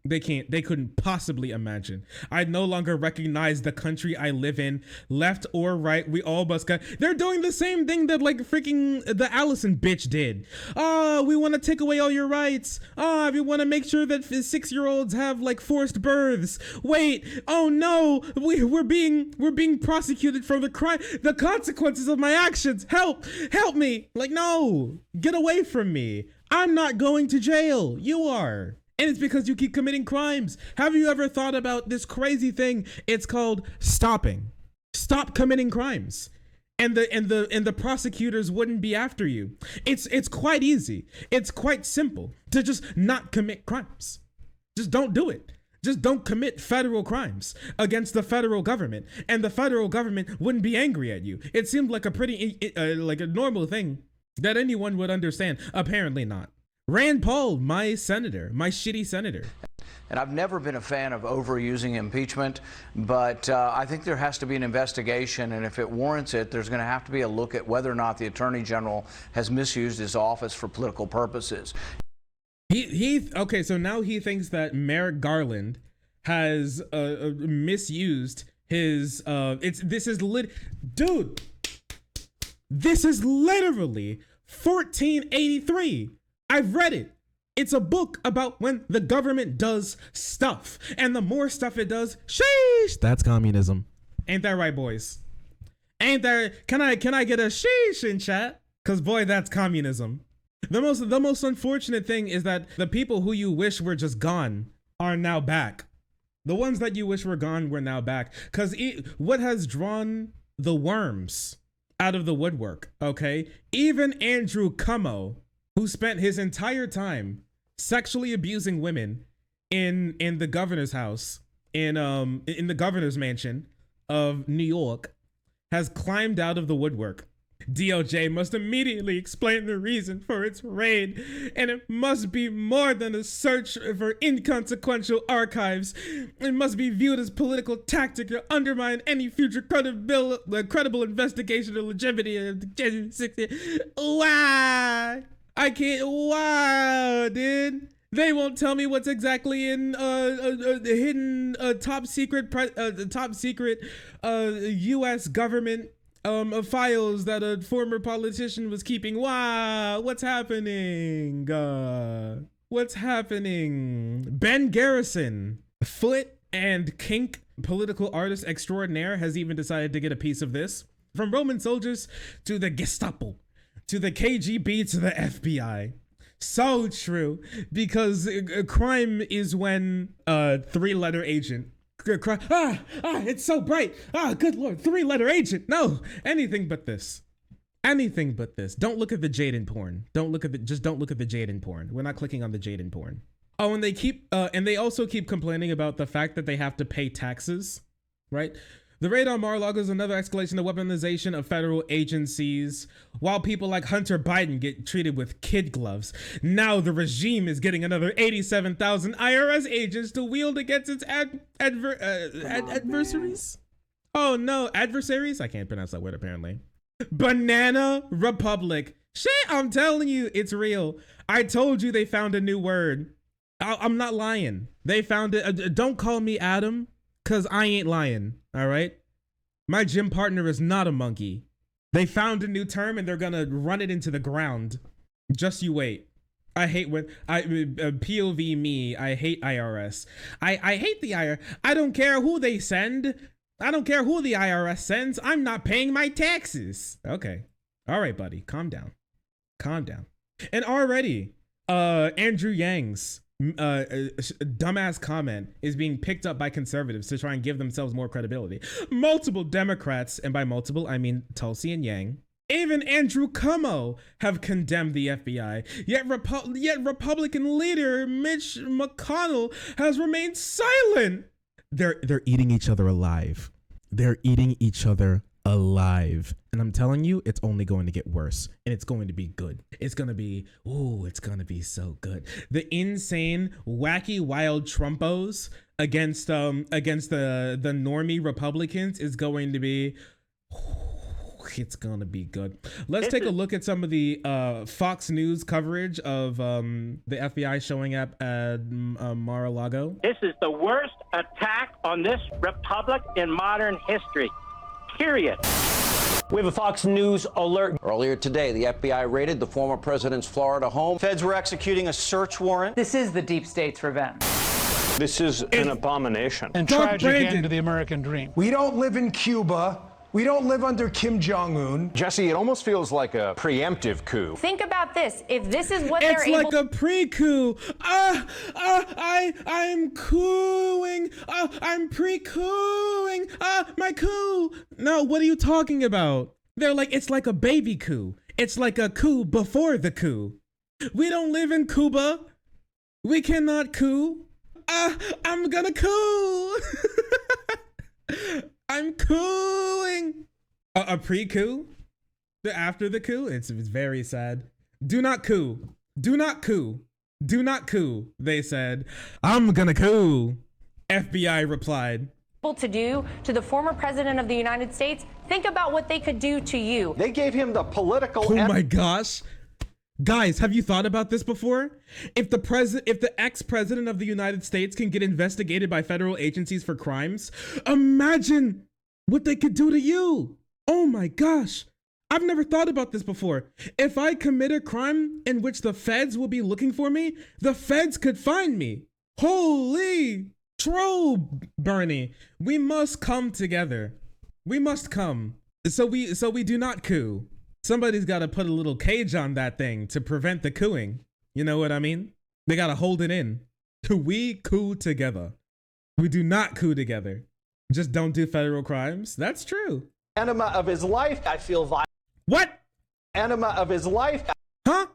they couldn't possibly imagine. I no longer recognize the country I live in, left or right. We all must go. They're doing the same thing that like freaking the Allison bitch did. We want to take away all your rights. We want to make sure that 6-year-olds have like forced births. Wait, oh no, we're being prosecuted for the consequences of my actions. Help me. Like, no, get away from me. I'm not going to jail. You are. And it's because you keep committing crimes. Have you ever thought about this crazy thing? It's called stopping. Stop committing crimes. And the prosecutors wouldn't be after you. It's quite easy. It's quite simple to just not commit crimes. Just don't do it. Just don't commit federal crimes against the federal government. And the federal government wouldn't be angry at you. It seemed like a pretty like a normal thing that anyone would understand. Apparently not. Rand Paul, my senator, my shitty senator. And I've never been a fan of overusing impeachment, but I think there has to be an investigation, and if it warrants it, there's going to have to be a look at whether or not the Attorney General has misused his office for political purposes. Okay, so now he thinks that Merrick Garland has misused his this is literally 1483. I've read it. It's a book about when the government does stuff, and the more stuff it does, sheesh, that's communism. Ain't that right, boys? Ain't that? Can I get a sheesh in chat? Cause boy, that's communism. The most unfortunate thing is that the people who you wish were just gone are now back. The ones that you wish were gone were now back. Cause what has drawn the worms out of the woodwork, okay? Even Andrew Cuomo, who spent his entire time sexually abusing women in the governor's house, in the governor's mansion of New York, has climbed out of the woodwork. DOJ must immediately explain the reason for its raid, and it must be more than a search for inconsequential archives. It must be viewed as political tactic to undermine any future credible investigation or legitimacy of the January 6th. Wow! I can't. Wow, dude. They won't tell me what's exactly in the hidden top secret U.S. government files that a former politician was keeping. Wow, what's happening? What's happening? Ben Garrison, foot and kink political artist extraordinaire, has even decided to get a piece of this. From Roman soldiers to the Gestapo, to the KGB, to the FBI. So true, because crime is when a three-letter agent. It's so bright. Good Lord, three-letter agent. No, anything but this. Anything but this. Don't look at the Jaden porn. Just don't look at the Jaden porn. We're not clicking on the Jaden porn. Oh, and they also keep complaining about the fact that they have to pay taxes, right? The raid on Mar-a-Lago is another escalation of weaponization of federal agencies. While people like Hunter Biden get treated with kid gloves, now the regime is getting another 87,000 IRS agents to wield against its adversaries. Oh no, adversaries? I can't pronounce that word apparently. Banana Republic. Shit, I'm telling you, it's real. I told you they found a new word. I'm not lying. They found it. Don't call me Adam, cause I ain't lying. All right. My gym partner is not a monkey. They found a new term and they're gonna run it into the ground. Just you wait. I hate when POV me. I hate IRS. I hate the IRS. I don't care who they send. I don't care who the IRS sends. I'm not paying my taxes. Okay. All right, buddy. Calm down. Calm down. And already, Andrew Yang's dumbass comment is being picked up by conservatives to try and give themselves more credibility. Multiple Democrats, and by multiple I mean Tulsi and Yang, even Andrew Cuomo, have condemned the FBI. Yet Republican leader Mitch McConnell has remained silent. They're eating each other alive. They're eating each other alive. And I'm telling you, it's only going to get worse, and it's going to be good. It's going to be, it's going to be so good. The insane, wacky, wild Trumpos against the normie Republicans is going to be, it's going to be good. Let's take a look at some of the Fox News coverage of the FBI showing up at Mar-a-Lago. This is the worst attack on this republic in modern history. Period. We have a Fox News alert. Earlier today, the FBI raided the former president's Florida home. Feds were executing a search warrant. This is the deep state's revenge. This is an abomination. And tragic end to the American dream. We don't live in Cuba. We don't live under Kim Jong-un. Jesse, it almost feels like a preemptive coup. Think about this. If this is what they're able... It's like a pre-coup. I'm cooing. I'm pre-cooing. My coup. No, what are you talking about? They're like, it's like a baby coup. It's like a coup before the coup. We don't live in Cuba. We cannot coup. I'm gonna coup. I'm cooing. A pre-coup? After the coup? It's very sad. Do not coup. Do not coup. Do not coup, they said. I'm gonna coup. FBI replied. To do to the former president of the United States, think about what they could do to you. They gave him the political... Oh my gosh. Guys, have you thought about this before? If the ex-president of the United States can get investigated by federal agencies for crimes, imagine what they could do to you. Oh my gosh. I've never thought about this before. If I commit a crime in which the feds will be looking for me, the feds could find me. Holy troll, Bernie. We must come together. We must come. So we do not coup. Somebody's got to put a little cage on that thing to prevent the cooing. You know what I mean? They got to hold it in. We coup together. We do not coup together. Just don't do federal crimes. That's true. Enema of his life. I feel violent. What? Enema of his life. Huh?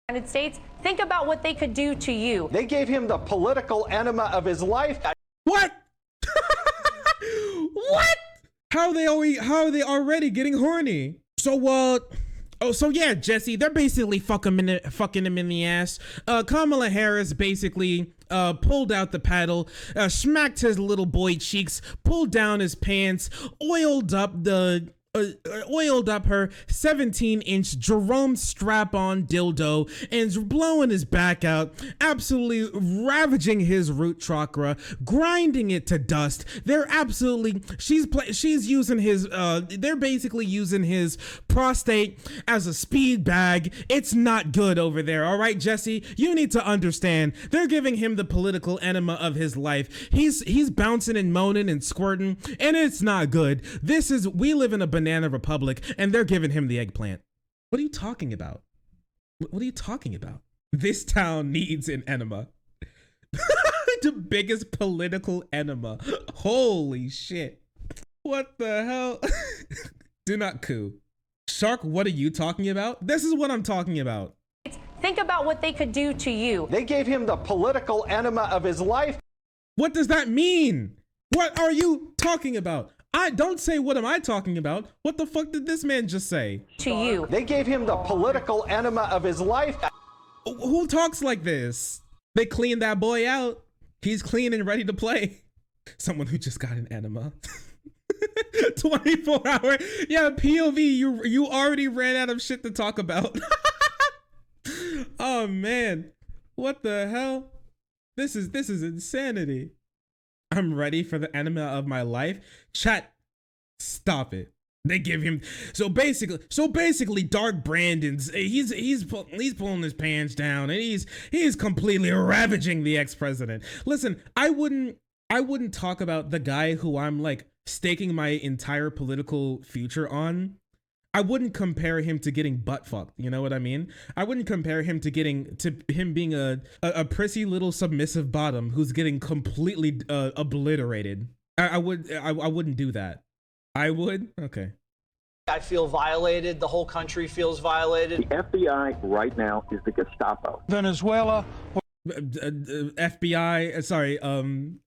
United States, think about what they could do to you. They gave him the political enema of his life. What? What? How are they already getting horny? So so yeah, Jesse, they're basically fucking him in the ass. Kamala Harris basically pulled out the paddle, smacked his little boy cheeks, pulled down his pants, oiled up her 17-inch Jerome strap-on dildo and blowing his back out, absolutely ravaging his root chakra, grinding it to dust. They're absolutely, she's using his, they're basically using his prostate as a speed bag. It's not good over there, all right, Jesse? You need to understand. They're giving him the political enema of his life. He's bouncing and moaning and squirting, and it's not good. We live in a banana republic, and they're giving him the eggplant. What are you talking about? What are you talking about? This town needs an enema. The biggest political enema. Holy shit. What the hell? Do not coup. Shark, what are you talking about? This is what I'm talking about. Think about what they could do to you. They gave him the political enema of his life. What does that mean? What are you talking about? I don't say what am I talking about. What the fuck did this man just say? To you. They gave him the political enema of his life. Who talks like this? They cleaned that boy out. He's clean and ready to play. Someone who just got an enema. 24 hour. Yeah, POV, you already ran out of shit to talk about. Oh man. What the hell? This is insanity. I'm ready for the enema of my life. Chat, stop it. They give him so basically Dark Brandon's he's pulling his pants down, and he's completely ravaging the ex-president. Listen, I wouldn't talk about the guy who I'm like staking my entire political future on. I wouldn't compare him to getting butt fucked. You know what I mean? I wouldn't compare him to him being a prissy little submissive bottom who's getting completely obliterated. I wouldn't do that. I would? Okay. I feel violated. The whole country feels violated. The FBI right now is the Gestapo. Venezuela. FBI, sorry,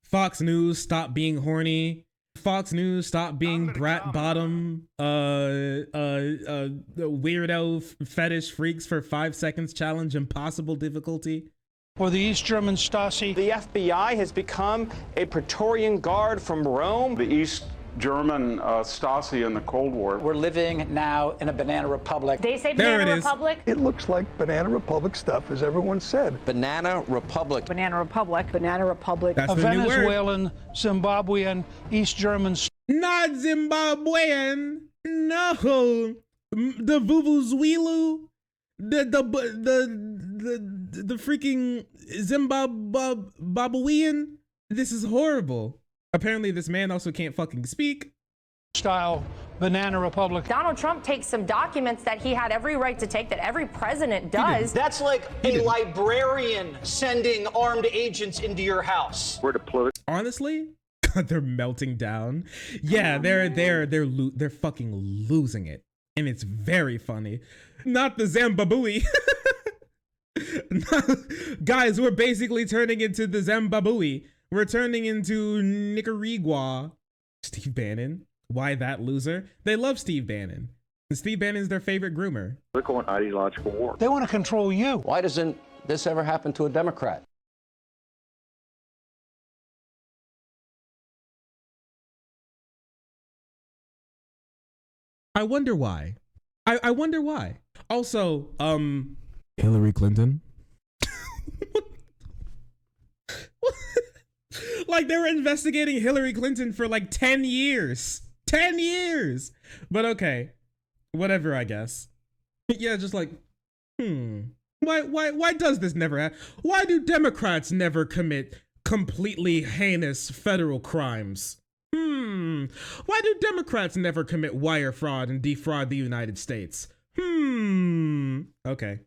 Fox News, stop being horny. Fox News, stop being brat bottom, weirdo fetish freaks for 5 seconds challenge, impossible difficulty. Or the East German Stasi. The FBI has become a Praetorian Guard from Rome. The East German Stasi in the Cold War. We're living now in a banana republic. They say banana republic. It looks like banana republic stuff, as everyone said. Banana republic. Banana republic. Banana republic. That's a Venezuelan, Zimbabwean, East German. Not Zimbabwean. No. The Vuvuzuelu. The freaking Zimbabwean. This is horrible. Apparently this man also can't fucking speak. Style banana republic. Donald Trump takes some documents that he had every right to take, that every president does. That's like a librarian sending armed agents into your house. We're deployed. Honestly, God, they're melting down. Yeah, they're fucking losing it, and it's very funny. Not the Zimbabwe. Guys, we're basically turning into the Zimbabwe. We're turning into Nicaragua. Steve Bannon. Why that loser? They love Steve Bannon. And Steve Bannon's their favorite groomer. Political and ideological war. They want to control you. Why doesn't this ever happen to a Democrat? I wonder why. I wonder why. Also, Hillary Clinton. Like, they were investigating Hillary Clinton for like 10 years. 10 years. But okay. Whatever, I guess. Yeah, just like, Why does this never happen? Why do Democrats never commit completely heinous federal crimes? Why do Democrats never commit wire fraud and defraud the United States? Okay.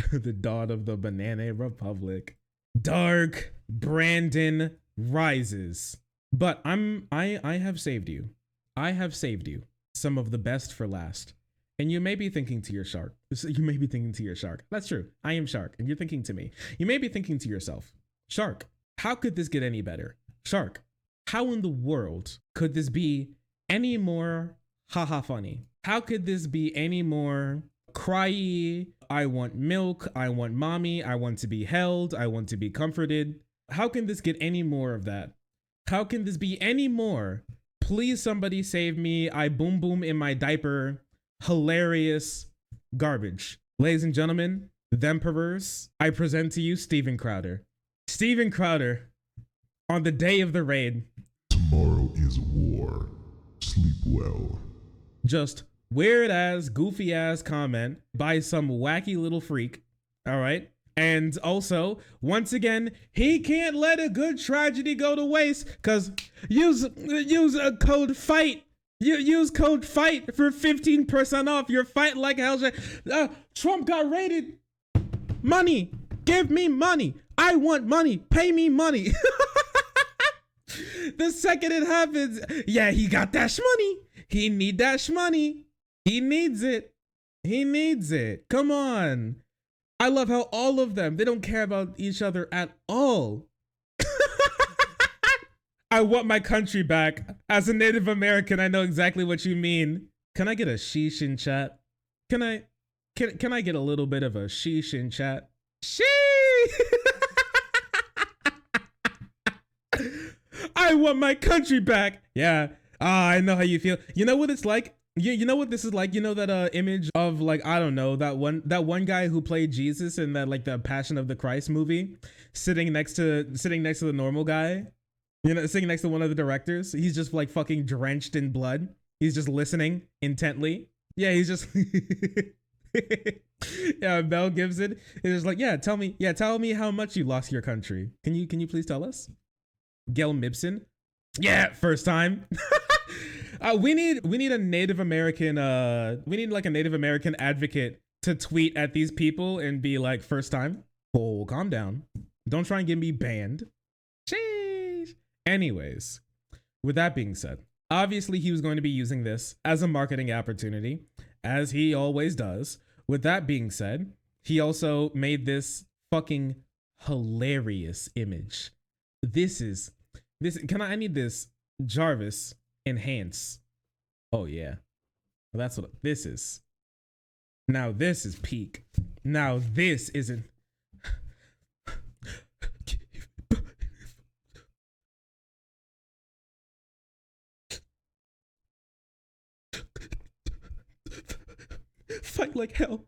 The dawn of the banana republic. Dark Brandon rises. But I have saved you. I have saved you some of the best for last. And you may be thinking to your shark. You may be thinking to your shark. That's true. I am Shark, and you're thinking to me. You may be thinking to yourself, Shark, how could this get any better? Shark, how in the world could this be any more haha funny? How could this be any more cryy? I want milk. I want mommy. I want to be held. I want to be comforted. How can this get any more of that? How can this be any more? Please somebody save me. I boom boom in my diaper. Hilarious garbage. Ladies and gentlemen, the Emperors, I present to you Steven Crowder. Steven Crowder, on the day of the raid. Tomorrow is war. Sleep well. Just weird ass, goofy ass comment by some wacky little freak. All right. And also, once again, he can't let a good tragedy go to waste, because use a code FIGHT. Use code FIGHT for 15% off your Fight Like Hell. Trump got raided. Money. Give me money. I want money. Pay me money. The second it happens, yeah, he got that shmoney. He need that shmoney. He needs it. He needs it. Come on. I love how all of them, they don't care about each other at all. I want my country back. As a Native American, I know exactly what you mean. Can I get a sheesh in chat? Can I get a little bit of a sheesh in chat? Sheesh! I want my country back. Yeah. I know how you feel. You know what it's like? You know what this is like? You know that image of, like, I don't know, that one guy who played Jesus in that, like, the Passion of the Christ movie, sitting next to the normal guy? You know, sitting next to one of the directors. He's just like fucking drenched in blood. He's just listening intently. Yeah, he's just yeah, Mel Gibson is just like, tell me how much you lost your country. Can you please tell us? Gail Mibson. Yeah, first time. We need a Native American we need like a Native American advocate to tweet at these people and be like, first time. Oh, calm down. Don't try and get me banned. Anyways, with that being said, obviously he was going to be using this as a marketing opportunity, as he always does. With that being said, he also made this fucking hilarious image. I need this Jarvis enhance. Oh yeah. Well, that's what this is. Now this is peak. Now this isn't. Fight like hell.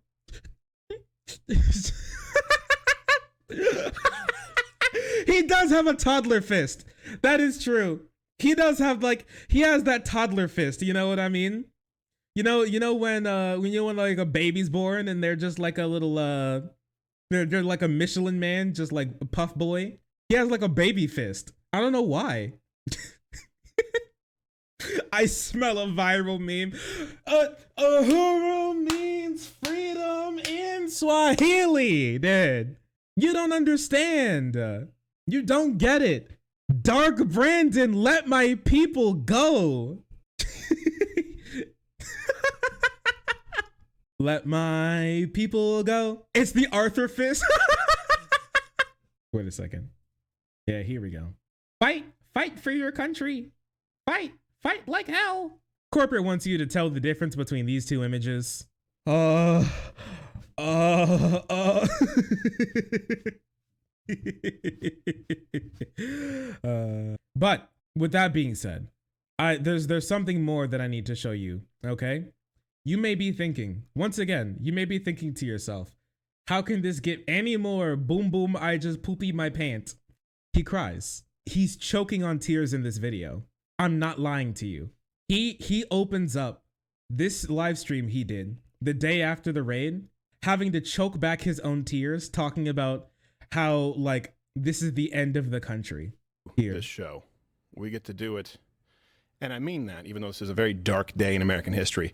He does have a toddler fist. That is true. He does have he has that toddler fist. You know what I mean? You know when like a baby's born and they're just like a little they're like a Michelin man, just like a puff boy. He has like a baby fist. I don't know why. I smell a viral meme. Uhuru means freedom in Swahili, dude. You don't understand. You don't get it. Dark Brandon, let my people go. Let my people go. It's the Arthur fist. Wait a second. Yeah, here we go. Fight for your country. Fight like hell. Corporate wants you to tell the difference between these two images. But with that being said, there's something more that I need to show you, okay? You may be thinking, once again, you may be thinking to yourself, how can this get any more boom boom, I just poopy my pants? He cries. He's choking on tears in this video. I'm not lying to you. He opens up this live stream he did the day after the raid, having to choke back his own tears, talking about how, like, this is the end of the country. Here. This show, we get to do it. And I mean that, even though this is a very dark day in American history.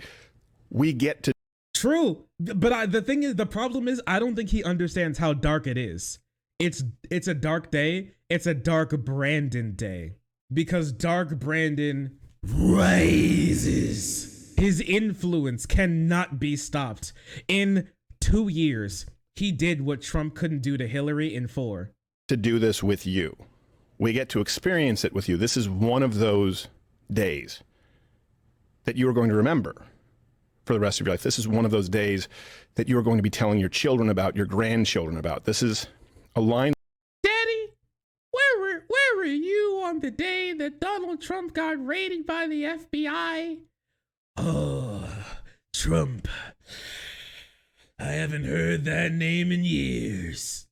We get to. True. But the thing is, the problem is, I don't think he understands how dark it is. It's a dark day. It's a dark Brandon day. because Dark Brandon rises. His influence cannot be stopped. In 2 years, he did what Trump couldn't do to Hillary in 4. To do this with you. We get to experience it with you. This is one of those days that you are going to remember for the rest of your life. This is one of those days that you are going to be telling your children about, your grandchildren about. This is a line. Daddy, where were you on the day that Donald Trump got raided by the FBI? Oh, Trump. I haven't heard that name in years.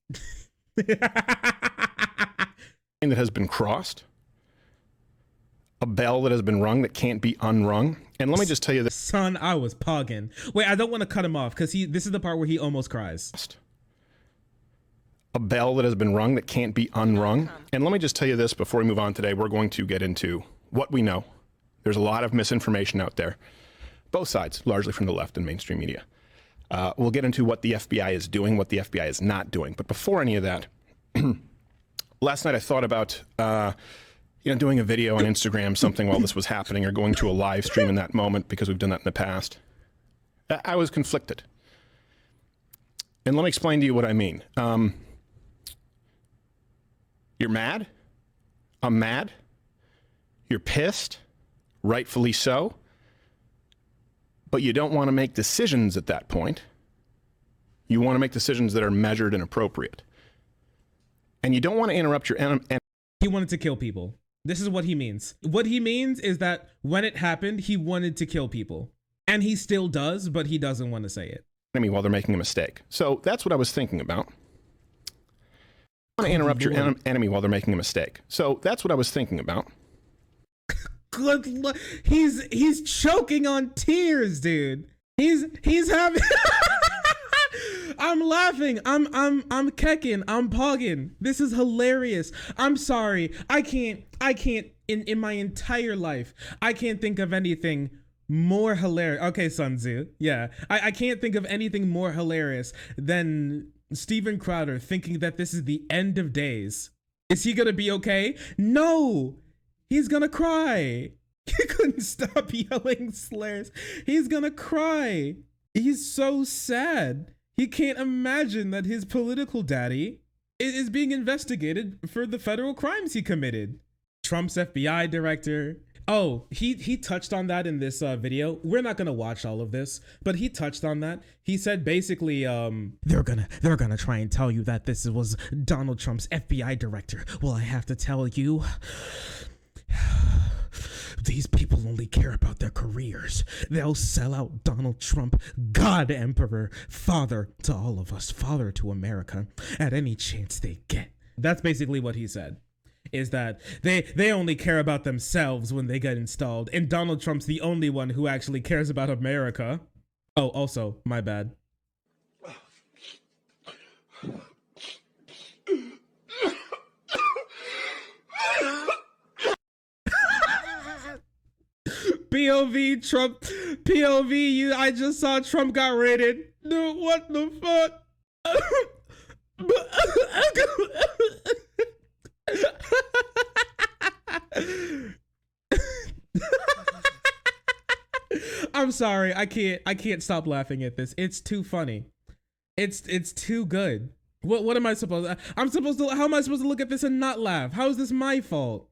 That has been crossed. A bell that has been rung that can't be unrung. And let me just tell you this. Son, I was pogging. Wait, I don't want to cut him off because this is the part where he almost cries. A bell that has been rung that can't be unrung. And let me just tell you this before we move on today. We're going to get into what we know. There's a lot of misinformation out there. Both sides, largely from the left and mainstream media. We'll get into what the FBI is doing, what the FBI is not doing. But before any of that, last night I thought about doing a video on Instagram, something while this was happening, or going to a live stream in that moment, because we've done that in the past. I was conflicted. And let me explain to you what I mean. You're mad? I'm mad. You're pissed, rightfully so. But you don't want to make decisions at that point. You want to make decisions that are measured and appropriate. And you don't want to interrupt your enemy. He wanted to kill people. This is what he means. What he means is that when it happened, he wanted to kill people. And he still does, but he doesn't want to say it. Enemy while they're making a mistake. So that's what I was thinking about. You want to interrupt your enemy while they're making a mistake. So that's what I was thinking about. Good luck. He's choking on tears, dude. He's having I'm laughing. I'm kecking. I'm pogging. This is hilarious. I'm sorry. I can't in my entire life, I can't think of anything more hilarious. Okay, Sun Tzu. Yeah. I can't think of anything more hilarious than Steven Crowder thinking that this is the end of days. Is he gonna be okay? No. He's gonna cry. He couldn't stop yelling slurs. He's gonna cry. He's so sad. He can't imagine that his political daddy is being investigated for the federal crimes he committed. Trump's FBI director. Oh, he touched on that in this video. We're not gonna watch all of this, but he touched on that. He said basically, they're gonna try and tell you that this was Donald Trump's FBI director. Well, I have to tell you, these people only care about their careers. They'll sell out Donald Trump, God, Emperor, father to all of us, father to America, at any chance they get. That's basically what he said, is that they only care about themselves when they get installed, and Donald Trump's the only one who actually cares about America. Oh, also, my bad. POV Trump, POV, I just saw Trump got raided. No, what the fuck? I'm sorry, I can't stop laughing at this. It's too funny. It's too good. What am I supposed to, how am I supposed to look at this and not laugh? How is this my fault?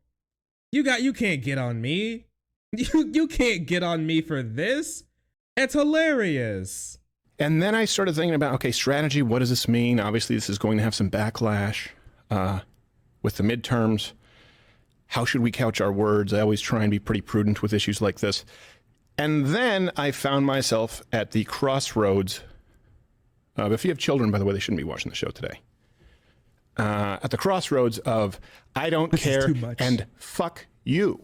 You can't get on me. You can't get on me for this. It's hilarious. And then I started thinking about, okay, strategy, what does this mean? Obviously, this is going to have some backlash with the midterms. How should we couch our words? I always try and be pretty prudent with issues like this. And then I found myself at the crossroads. If you have children, by the way, they shouldn't be watching the show today. At the crossroads of I don't care and fuck you.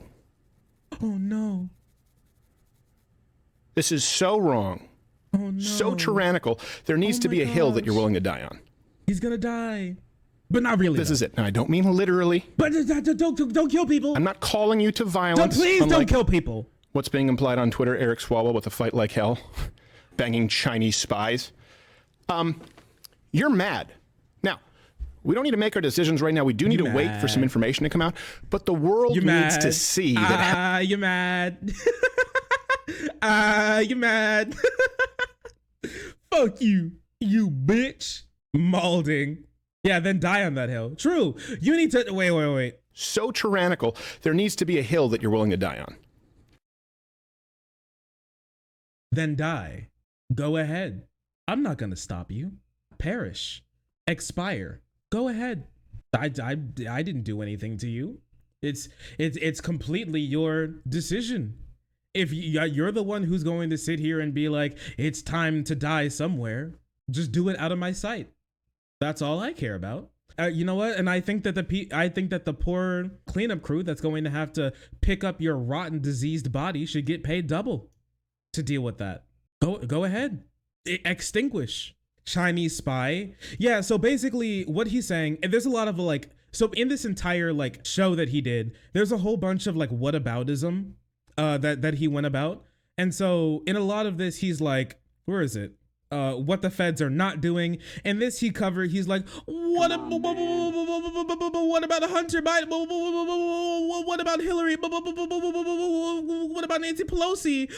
Oh no. This is so wrong. Oh no. So tyrannical. There needs to be a hill that you're willing to die on. He's gonna die. But not really. This is it. Now, I don't mean literally. But don't kill people. I'm not calling you to violence. Please don't kill people. What's being implied on Twitter, Eric Swalwell with a fight like hell, banging Chinese spies. You're mad. Now, We don't need to make our decisions right now. We do need to wait for some information to come out. But the world needs to see that. You're mad. You're mad. Fuck you, you bitch. Malding. Yeah, then die on that hill. True. You need to wait. So tyrannical, there needs to be a hill that you're willing to die on. Then die. Go ahead. I'm not gonna stop you. Perish. Expire. Go ahead. I didn't do anything to you. It's completely your decision. If you're the one who's going to sit here and be like, it's time to die somewhere, just do it out of my sight. That's all I care about. You know what? And I think that the poor cleanup crew that's going to have to pick up your rotten, diseased body should get paid double to deal with that. Go ahead. Extinguish. Chinese spy. Yeah, so basically what he's saying, and there's a lot of like, so in this entire like show that he did, there's a whole bunch of like whataboutism that he went about. And so in a lot of this, he's like, where is it? What the feds are not doing. And this he covered, he's like, what about Hunter Biden? What about Hillary? What about Nancy Pelosi?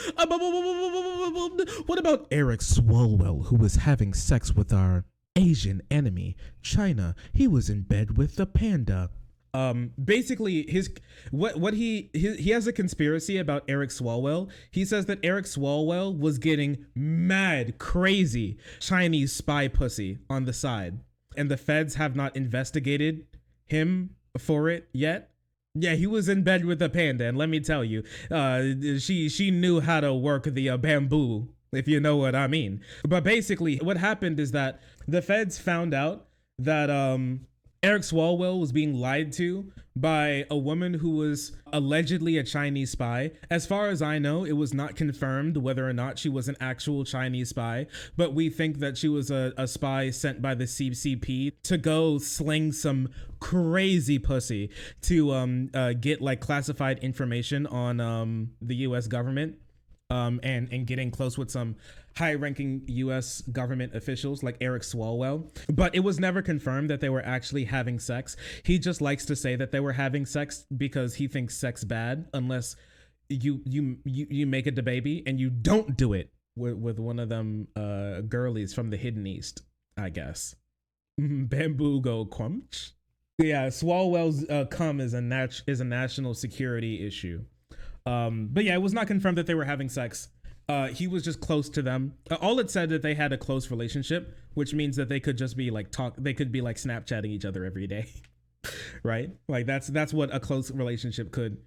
What about Eric Swalwell, who was having sex with our Asian enemy, China? He was in bed with the panda. Basically he has a conspiracy about Eric Swalwell. He says that Eric Swalwell was getting mad crazy Chinese spy pussy on the side, and the feds have not investigated him for it yet. Yeah, he was in bed with a panda, and let me tell you, she knew how to work the bamboo, if you know what I mean. But basically what happened is that the feds found out that Eric Swalwell was being lied to by a woman who was allegedly a Chinese spy. As far as I know, it was not confirmed whether or not she was an actual Chinese spy, but we think that she was a spy sent by the CCP to go sling some crazy pussy to get like classified information on the US government. And getting close with some high-ranking U.S. government officials like Eric Swalwell. But it was never confirmed that they were actually having sex. He just likes to say that they were having sex because he thinks sex bad unless you make it the baby and you don't do it with one of them girlies from the Hidden East, I guess. Bamboo go quumch. Yeah, Swalwell's cum is a national security issue. But yeah, it was not confirmed that they were having sex. He was just close to them. All it said that they had a close relationship, which means that they could just be like they could be like Snapchatting each other every day, right? Like that's what a close relationship could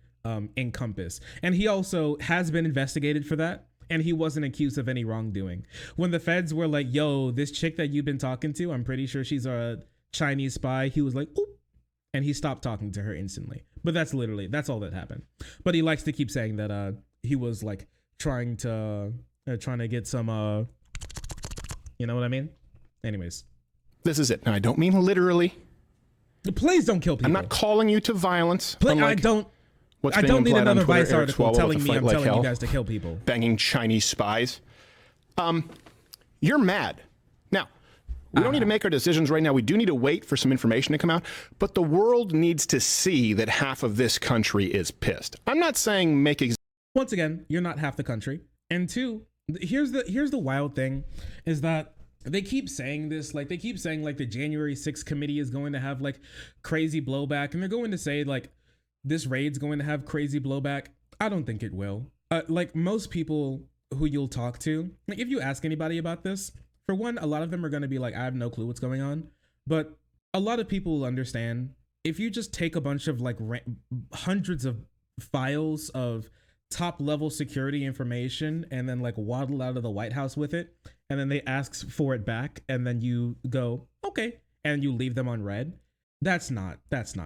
encompass. And he also has been investigated for that, and he wasn't accused of any wrongdoing. When the feds were like, "Yo, this chick that you've been talking to, I'm pretty sure she's a Chinese spy," he was like, "Oop," and he stopped talking to her instantly. But that's all that happened. But he likes to keep saying that he was like trying to get some you know what I mean? Anyways, this is it. Now I don't mean literally. Please don't kill people. I'm not calling you to violence. I don't need another Vice article telling me I'm telling you guys to kill people. Banging Chinese spies. You're mad. Now, we don't need to make our decisions right now. We do need to wait for some information to come out, but the world needs to see that half of this country is pissed. I'm not saying once again, you're not half the country. And two, here's the wild thing is that they keep saying this, like they keep saying like the January 6th committee is going to have like crazy blowback, and they're going to say like this raid's going to have crazy blowback. I don't think it will. Like most people who you'll talk to, like if you ask anybody about this, for one, a lot of them are going to be like, I have no clue what's going on. But a lot of people will understand if you just take a bunch of like hundreds of files of top level security information and then like waddle out of the White House with it, and then they ask for it back, and then you go, okay, and you leave them on red. That's not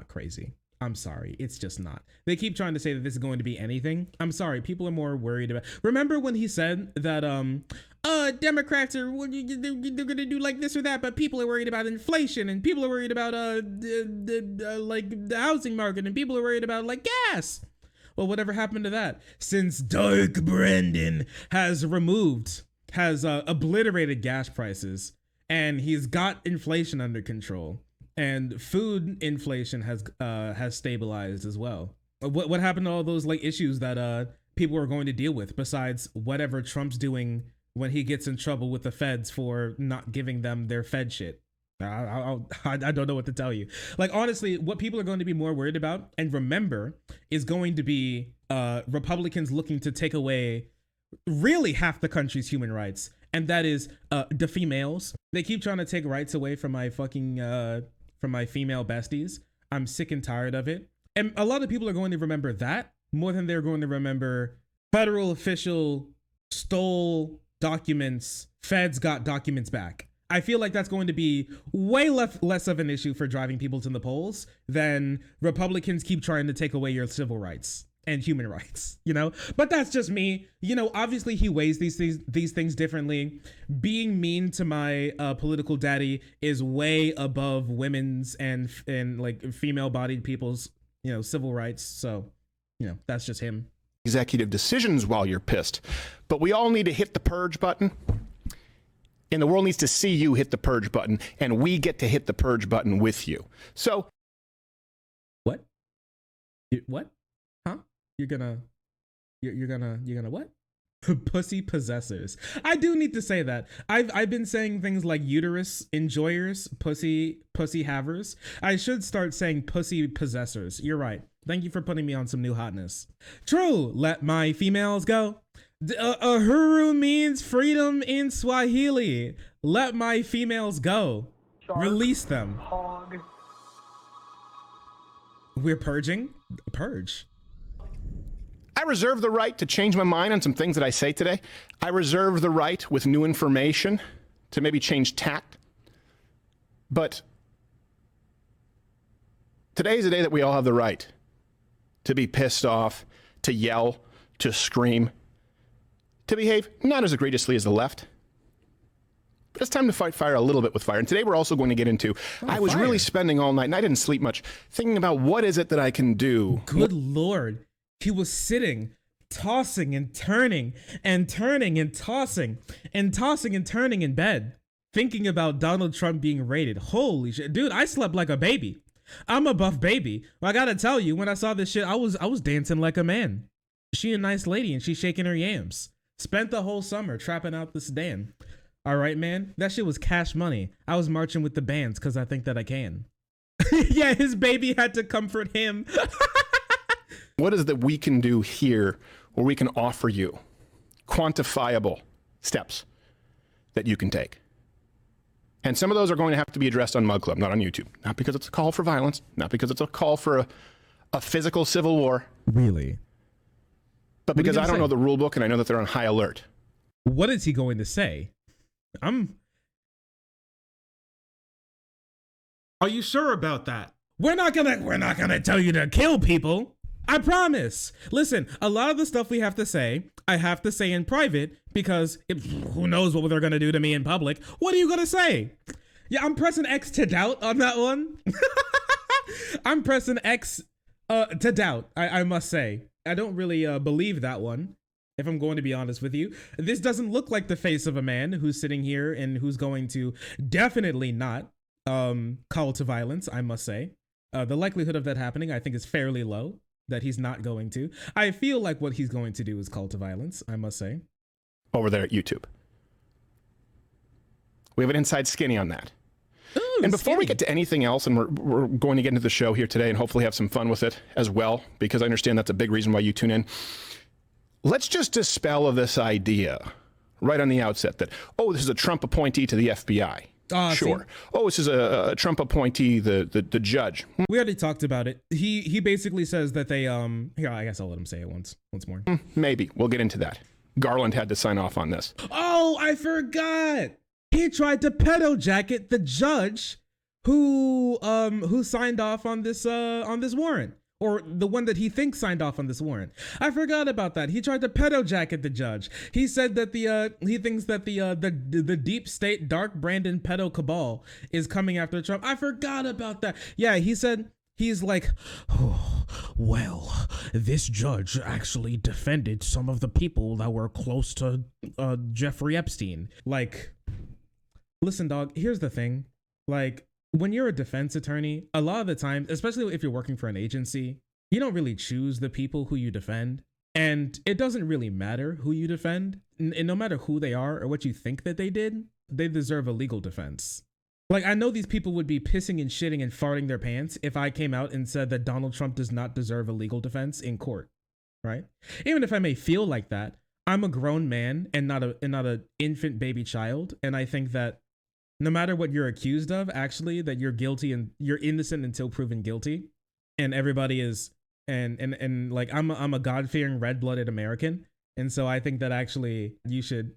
crazy. I'm sorry. It's just not. They keep trying to say that this is going to be anything. I'm sorry. People are more worried about. Remember when he said that Democrats are they're going to do like this or that, but people are worried about inflation, and people are worried about like the housing market, and people are worried about like gas. Well, whatever happened to that? Since Dark Brandon has obliterated gas prices, and he's got inflation under control, and food inflation has stabilized as well. What happened to all those like issues that people are going to deal with besides whatever Trump's doing when he gets in trouble with the feds for not giving them their Fed shit? I don't know what to tell you. Like, honestly, what people are going to be more worried about and remember is going to be Republicans looking to take away really half the country's human rights. And that is the females. They keep trying to take rights away from my fucking from my female besties. I'm sick and tired of it. And a lot of people are going to remember that more than they're going to remember federal official stole documents, feds got documents back. I feel like that's going to be way less of an issue for driving people to the polls than Republicans keep trying to take away your civil rights and human rights, you know? But that's just me. You know, obviously he weighs these things differently. Being mean to my political daddy is way above women's and like female-bodied people's, you know, civil rights. So, you know, that's just him. Executive decisions while you're pissed. But we all need to hit the purge button. And the world needs to see you hit the purge button, and we get to hit the purge button with you. So, what? What? Huh? You're gonna what? Pussy possessors. I do need to say that. I've been saying things like uterus enjoyers, pussy havers. I should start saying pussy possessors. You're right. Thank you for putting me on some new hotness. True. Let my females go. Uhuru means freedom in Swahili. Let my females go. Shark, release them. Hog. We're purging? Purge. I reserve the right to change my mind on some things that I say today. I reserve the right with new information to maybe change tact. But today is a day that we all have the right to be pissed off, to yell, to scream, to behave not as egregiously as the left. But it's time to fight fire a little bit with fire. And today we're also going to get into, I was really spending all night, and I didn't sleep much, thinking about what is it that I can do. Good Lord. He was sitting, tossing and turning and turning and tossing and tossing and turning in bed, thinking about Donald Trump being raided. Holy shit. Dude, I slept like a baby. I'm a buff baby. Well, I gotta tell you, when I saw this shit, I was dancing like a man. She a nice lady and she's shaking her yams. Spent the whole summer trapping out the sedan. All right, man. That shit was cash money. I was marching with the bands because I think that I can. Yeah, his baby had to comfort him. What is it that we can do here where we can offer you quantifiable steps that you can take? And some of those are going to have to be addressed on Mug Club, not on YouTube. Not because it's a call for violence, not because it's a call for a physical civil war. Really? But because I don't know the rule book and I know that they're on high alert. What is he going to say? Are you sure about that? We're not gonna tell you to kill people. I promise. Listen, a lot of the stuff we have to say, I have to say in private because who knows what they're gonna do to me in public. What are you gonna say? Yeah, I'm pressing X to doubt on that one. I'm pressing X to doubt, I must say. I don't really believe that one, if I'm going to be honest with you. This doesn't look like the face of a man who's sitting here and who's going to definitely not call to violence, I must say. The likelihood of that happening, I think, is fairly low, that he's not going to. I feel like what he's going to do is call to violence, I must say. Over there at YouTube. We have an inside skinny on that. Ooh, and before we get to anything else, and we're going to get into the show here today and hopefully have some fun with it as well, because I understand that's a big reason why you tune in. Let's just dispel of this idea right on the outset that, oh, this is a Trump appointee to the FBI. Sure. See? Oh, this is a Trump appointee, the judge. We already talked about it. He basically says that they here, I guess I'll let him say it once more. Maybe. We'll get into that. Garland had to sign off on this. Oh, I forgot. He tried to pedo jacket the judge who signed off on this warrant, or the one that he thinks signed off on this warrant. I forgot about that. He tried to pedo jacket the judge. He said that he thinks that the deep state dark Brandon pedo cabal is coming after Trump. I forgot about that. Yeah, he said he's like, oh, well, this judge actually defended some of the people that were close to Jeffrey Epstein. Like, listen, dog, here's the thing. Like, when you're a defense attorney, a lot of the time, especially if you're working for an agency, you don't really choose the people who you defend. And it doesn't really matter who you defend. And no matter who they are or what you think that they did, they deserve a legal defense. Like, I know these people would be pissing and shitting and farting their pants if I came out and said that Donald Trump does not deserve a legal defense in court, right? Even if I may feel like that, I'm a grown man and not a infant baby child. And I think that no matter what you're accused of, actually, that you're guilty and you're innocent until proven guilty. And everybody is, and like, I'm a God-fearing red-blooded American. And so I think that actually you should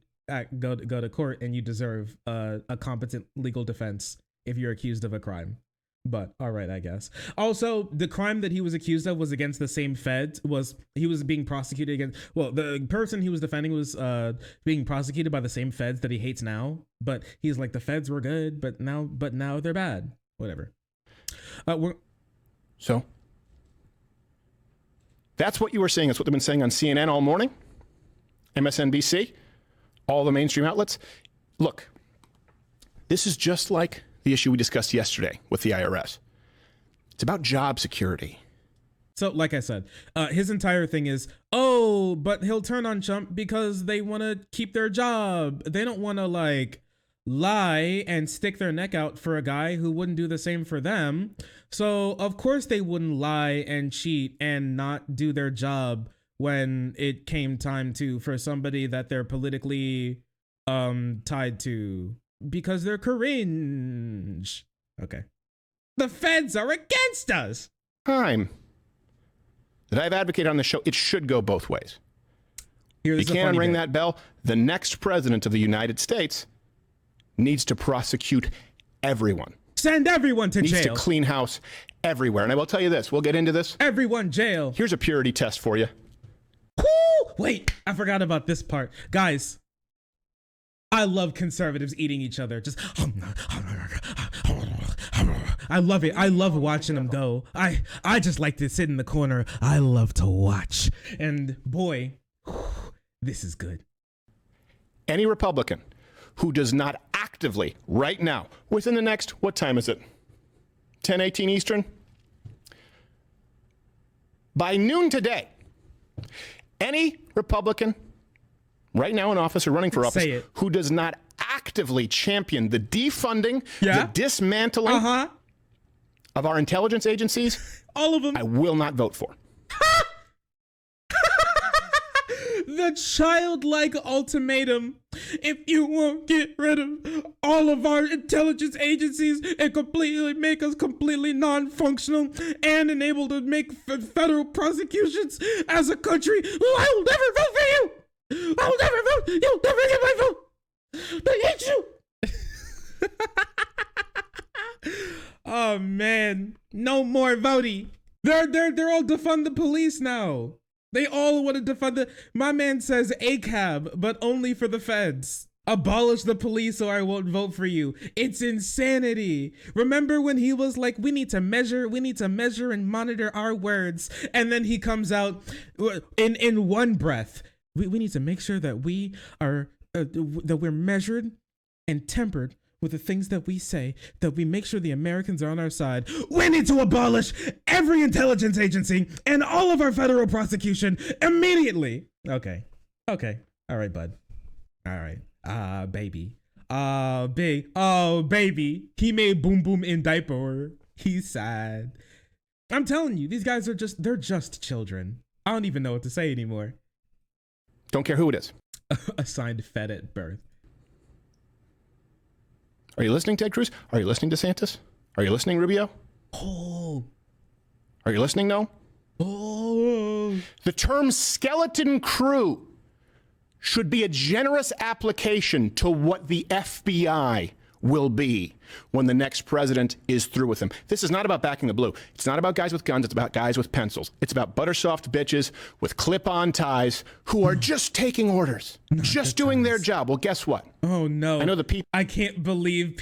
go to court and you deserve a competent legal defense if you're accused of a crime. But all right, I guess. Also, the crime that he was accused of was against the same feds. He was being prosecuted against, well, the person he was defending was being prosecuted by the same feds that he hates now. But he's like, the feds were good, but now they're bad. Whatever. So that's what you were saying. That's what they've been saying on CNN all morning, MSNBC, all the mainstream outlets. Look, this is just like the issue we discussed yesterday with the IRS. It's about job security. So, like I said, his entire thing is, oh, but he'll turn on Trump because they want to keep their job. They don't want to, like, lie and stick their neck out for a guy who wouldn't do the same for them. So, of course, they wouldn't lie and cheat and not do their job when it came time for somebody that they're politically tied to. Because they're cringe. Okay. The feds are against us. Time that I've advocated on the show, it should go both ways. You can't unring that bell. The next president of the United States needs to prosecute everyone. Send everyone to jail. Needs to clean house everywhere. And I will tell you this. We'll get into this. Everyone jail. Here's a purity test for you. Woo! Wait, I forgot about this part. Guys, I love conservatives eating each other. Just, I love it. I love watching them go. I just like to sit in the corner. I love to watch. And boy, this is good. Any Republican who does not actively, right now, within the next, what time is it? 10:18 Eastern? By noon today, any Republican right now in office or running for office who does not actively champion the defunding, the dismantling of our intelligence agencies, all of them, I will not vote for. The childlike ultimatum. If you won't get rid of all of our intelligence agencies and completely make us completely non-functional and unable to make federal prosecutions as a country, I will never vote for you. I will never vote. You'll never get my vote. I hate you. Oh man, no more voting. They're all defund the police now. They all want to defund my man says ACAB, but only for the feds. Abolish the police or I won't vote for you. It's insanity. Remember when he was like, we need to measure and monitor our words. And then he comes out in one breath. We need to make sure that we are, that we're measured and tempered with the things that we say, that we make sure the Americans are on our side. We need to abolish every intelligence agency and all of our federal prosecution immediately. Okay. All right, bud. All right. Baby. Baby. He made boom boom in diaper. He's sad. I'm telling you, these guys they're just children. I don't even know what to say anymore. Don't care who it is. Assigned fed at birth. Are you listening, Ted Cruz? Are you listening, DeSantis? Are you listening, Rubio? Oh. Are you listening, no? Oh. The term skeleton crew should be a generous application to what the FBI will be when the next president is through with him. This is not about backing the blue. It's not about guys with guns. It's about guys with pencils. It's about buttersoft bitches with clip-on ties who are just taking orders, just doing their job. Well, guess what? Oh, no. I know the people. I can't believe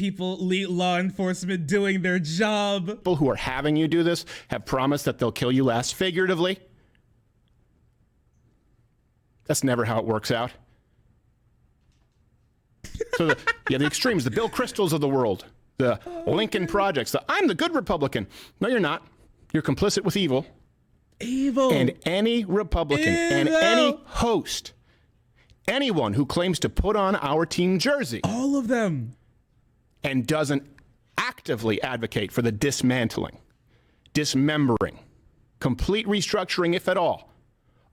law enforcement doing their job. People who are having you do this have promised that they'll kill you last, figuratively. That's never how it works out. So the extremes, the Bill Kristols of the world, the Lincoln Projects, I'm the good Republican. No, you're not. You're complicit with evil. Evil. And any Republican and any host, anyone who claims to put on our team jersey, all of them, and doesn't actively advocate for the dismantling, dismembering, complete restructuring, if at all,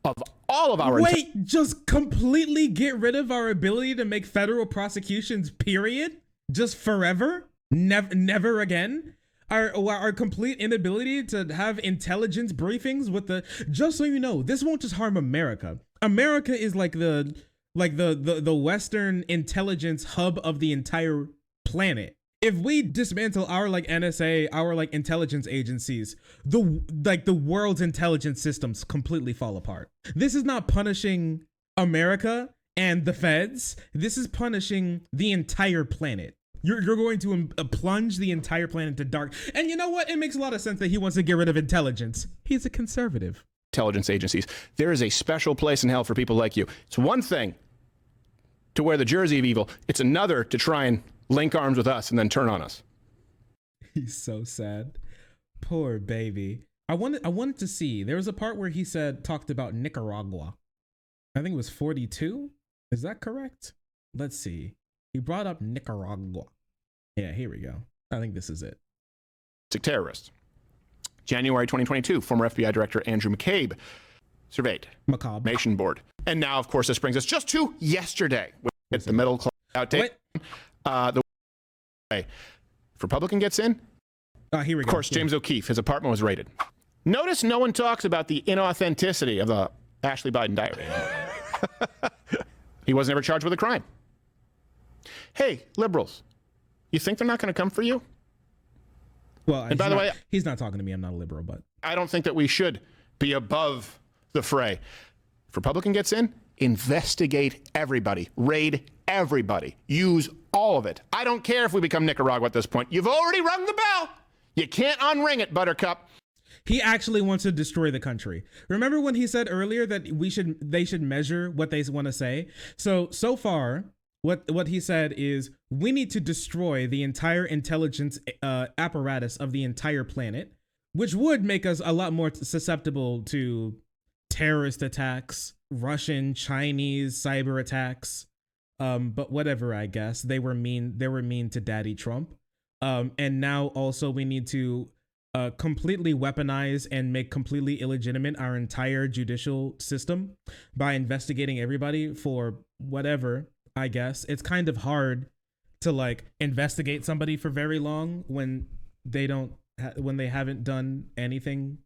of all of our... just completely get rid of our ability to make federal prosecutions, period? Just forever? Never again? Our complete inability to have intelligence briefings with the... Just so you know, this won't just harm America. America is like the Western intelligence hub of the entire planet. If we dismantle our like NSA, our like intelligence agencies, the world's intelligence systems completely fall apart. This is not punishing America and the feds. This is punishing the entire planet. You're going to plunge the entire planet to dark. And you know what? It makes a lot of sense that he wants to get rid of intelligence. He's a conservative. Intelligence agencies. There is a special place in hell for people like you. It's one thing to wear the jersey of evil. It's another to try and link arms with us and then turn on us. He's so sad. Poor baby. I wanted to see. There was a part where he talked about Nicaragua. I think it was 42. Is that correct? Let's see. He brought up Nicaragua. Yeah, here we go. I think this is it. Terrorists. January 2022, former FBI Director Andrew McCabe surveyed Nation Board. And now, of course, this brings us just to yesterday. It's the middle class outtake. The way if Republican gets in, here we go. Of course, James O'Keefe, his apartment was raided. Notice no one talks about the inauthenticity of the Ashley Biden diary. He wasn't ever charged with a crime. Hey, liberals, you think they're not going to come for you? Well, and by the way, he's not talking to me. I'm not a liberal, but I don't think that we should be above the fray. If Republican gets in, investigate everybody, raid everybody, use all of it. I don't care if we become Nicaragua at this point. You've already rung the bell. You can't unring it, Buttercup. He actually wants to destroy the country. Remember when he said earlier that they should measure what they want to say? So far, what he said is we need to destroy the entire intelligence apparatus of the entire planet, which would make us a lot more susceptible to terrorist attacks, Russian, Chinese cyber attacks. But whatever, I guess they were mean to Daddy Trump. And now also we need to completely weaponize and make completely illegitimate our entire judicial system by investigating everybody for whatever. I guess it's kind of hard to like investigate somebody for very long when they haven't done anything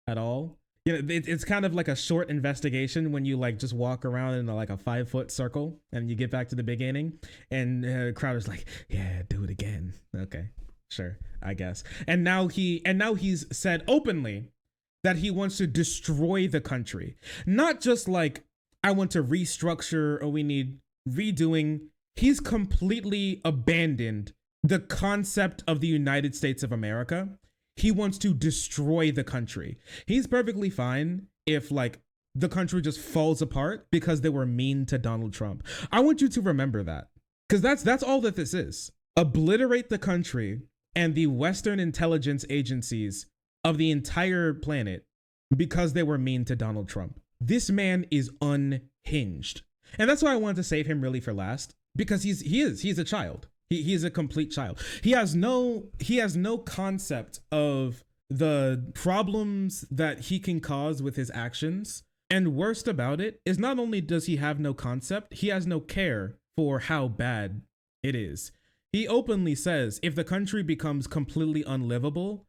at all. You know, it's kind of like a short investigation when you like just walk around in like a 5-foot circle and you get back to the beginning and Crowder's like, yeah, do it again. Okay, sure, I guess. And now he's said openly that he wants to destroy the country. Not just like, I want to restructure or we need redoing. He's completely abandoned the concept of the United States of America. He wants to destroy the country. He's perfectly fine if like the country just falls apart because they were mean to Donald Trump. I want you to remember that, because that's all that this is. Obliterate the country and the Western intelligence agencies of the entire planet because they were mean to Donald Trump. This man is unhinged. And that's why I wanted to save him really for last, because he's a child. He's a complete child. He has no concept of the problems that he can cause with his actions. And worst about it is not only does he have no concept, he has no care for how bad it is. He openly says if the country becomes completely unlivable,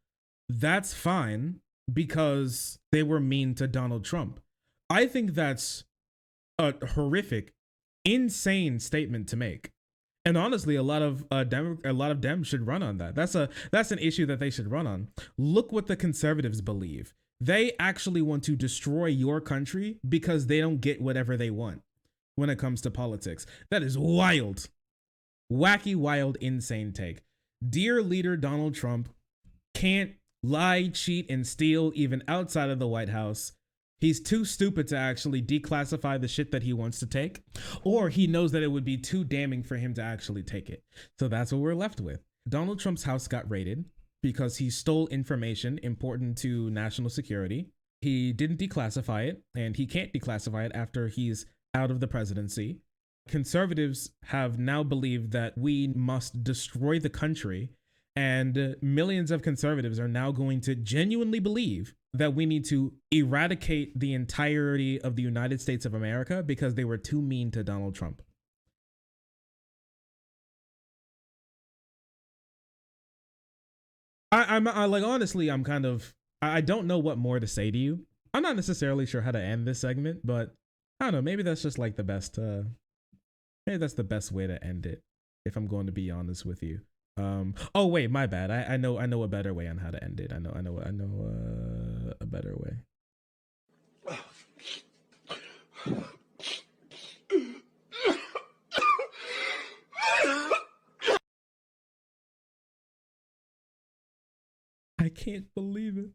that's fine because they were mean to Donald Trump. I think that's a horrific, insane statement to make. And honestly, a lot of Dems should run on that. That's an issue that they should run on. Look what the conservatives believe. They actually want to destroy your country because they don't get whatever they want when it comes to politics. That is wild. Wacky, wild, insane take. Dear leader Donald Trump can't lie, cheat, and steal even outside of the White House. He's too stupid to actually declassify the shit that he wants to take, or he knows that it would be too damning for him to actually take it. So that's what we're left with. Donald Trump's house got raided because he stole information important to national security. He didn't declassify it, and he can't declassify it after he's out of the presidency. Conservatives have now believed that we must destroy the country, and millions of conservatives are now going to genuinely believe that we need to eradicate the entirety of the United States of America because they were too mean to Donald Trump. I like, honestly, I don't know what more to say to you. I'm not necessarily sure how to end this segment, but I don't know, maybe that's just like the best, maybe that's the best way to end it, if I'm going to be honest with you. Oh wait, my bad. I know a better way on how to end it. I know a better way. I can't believe it.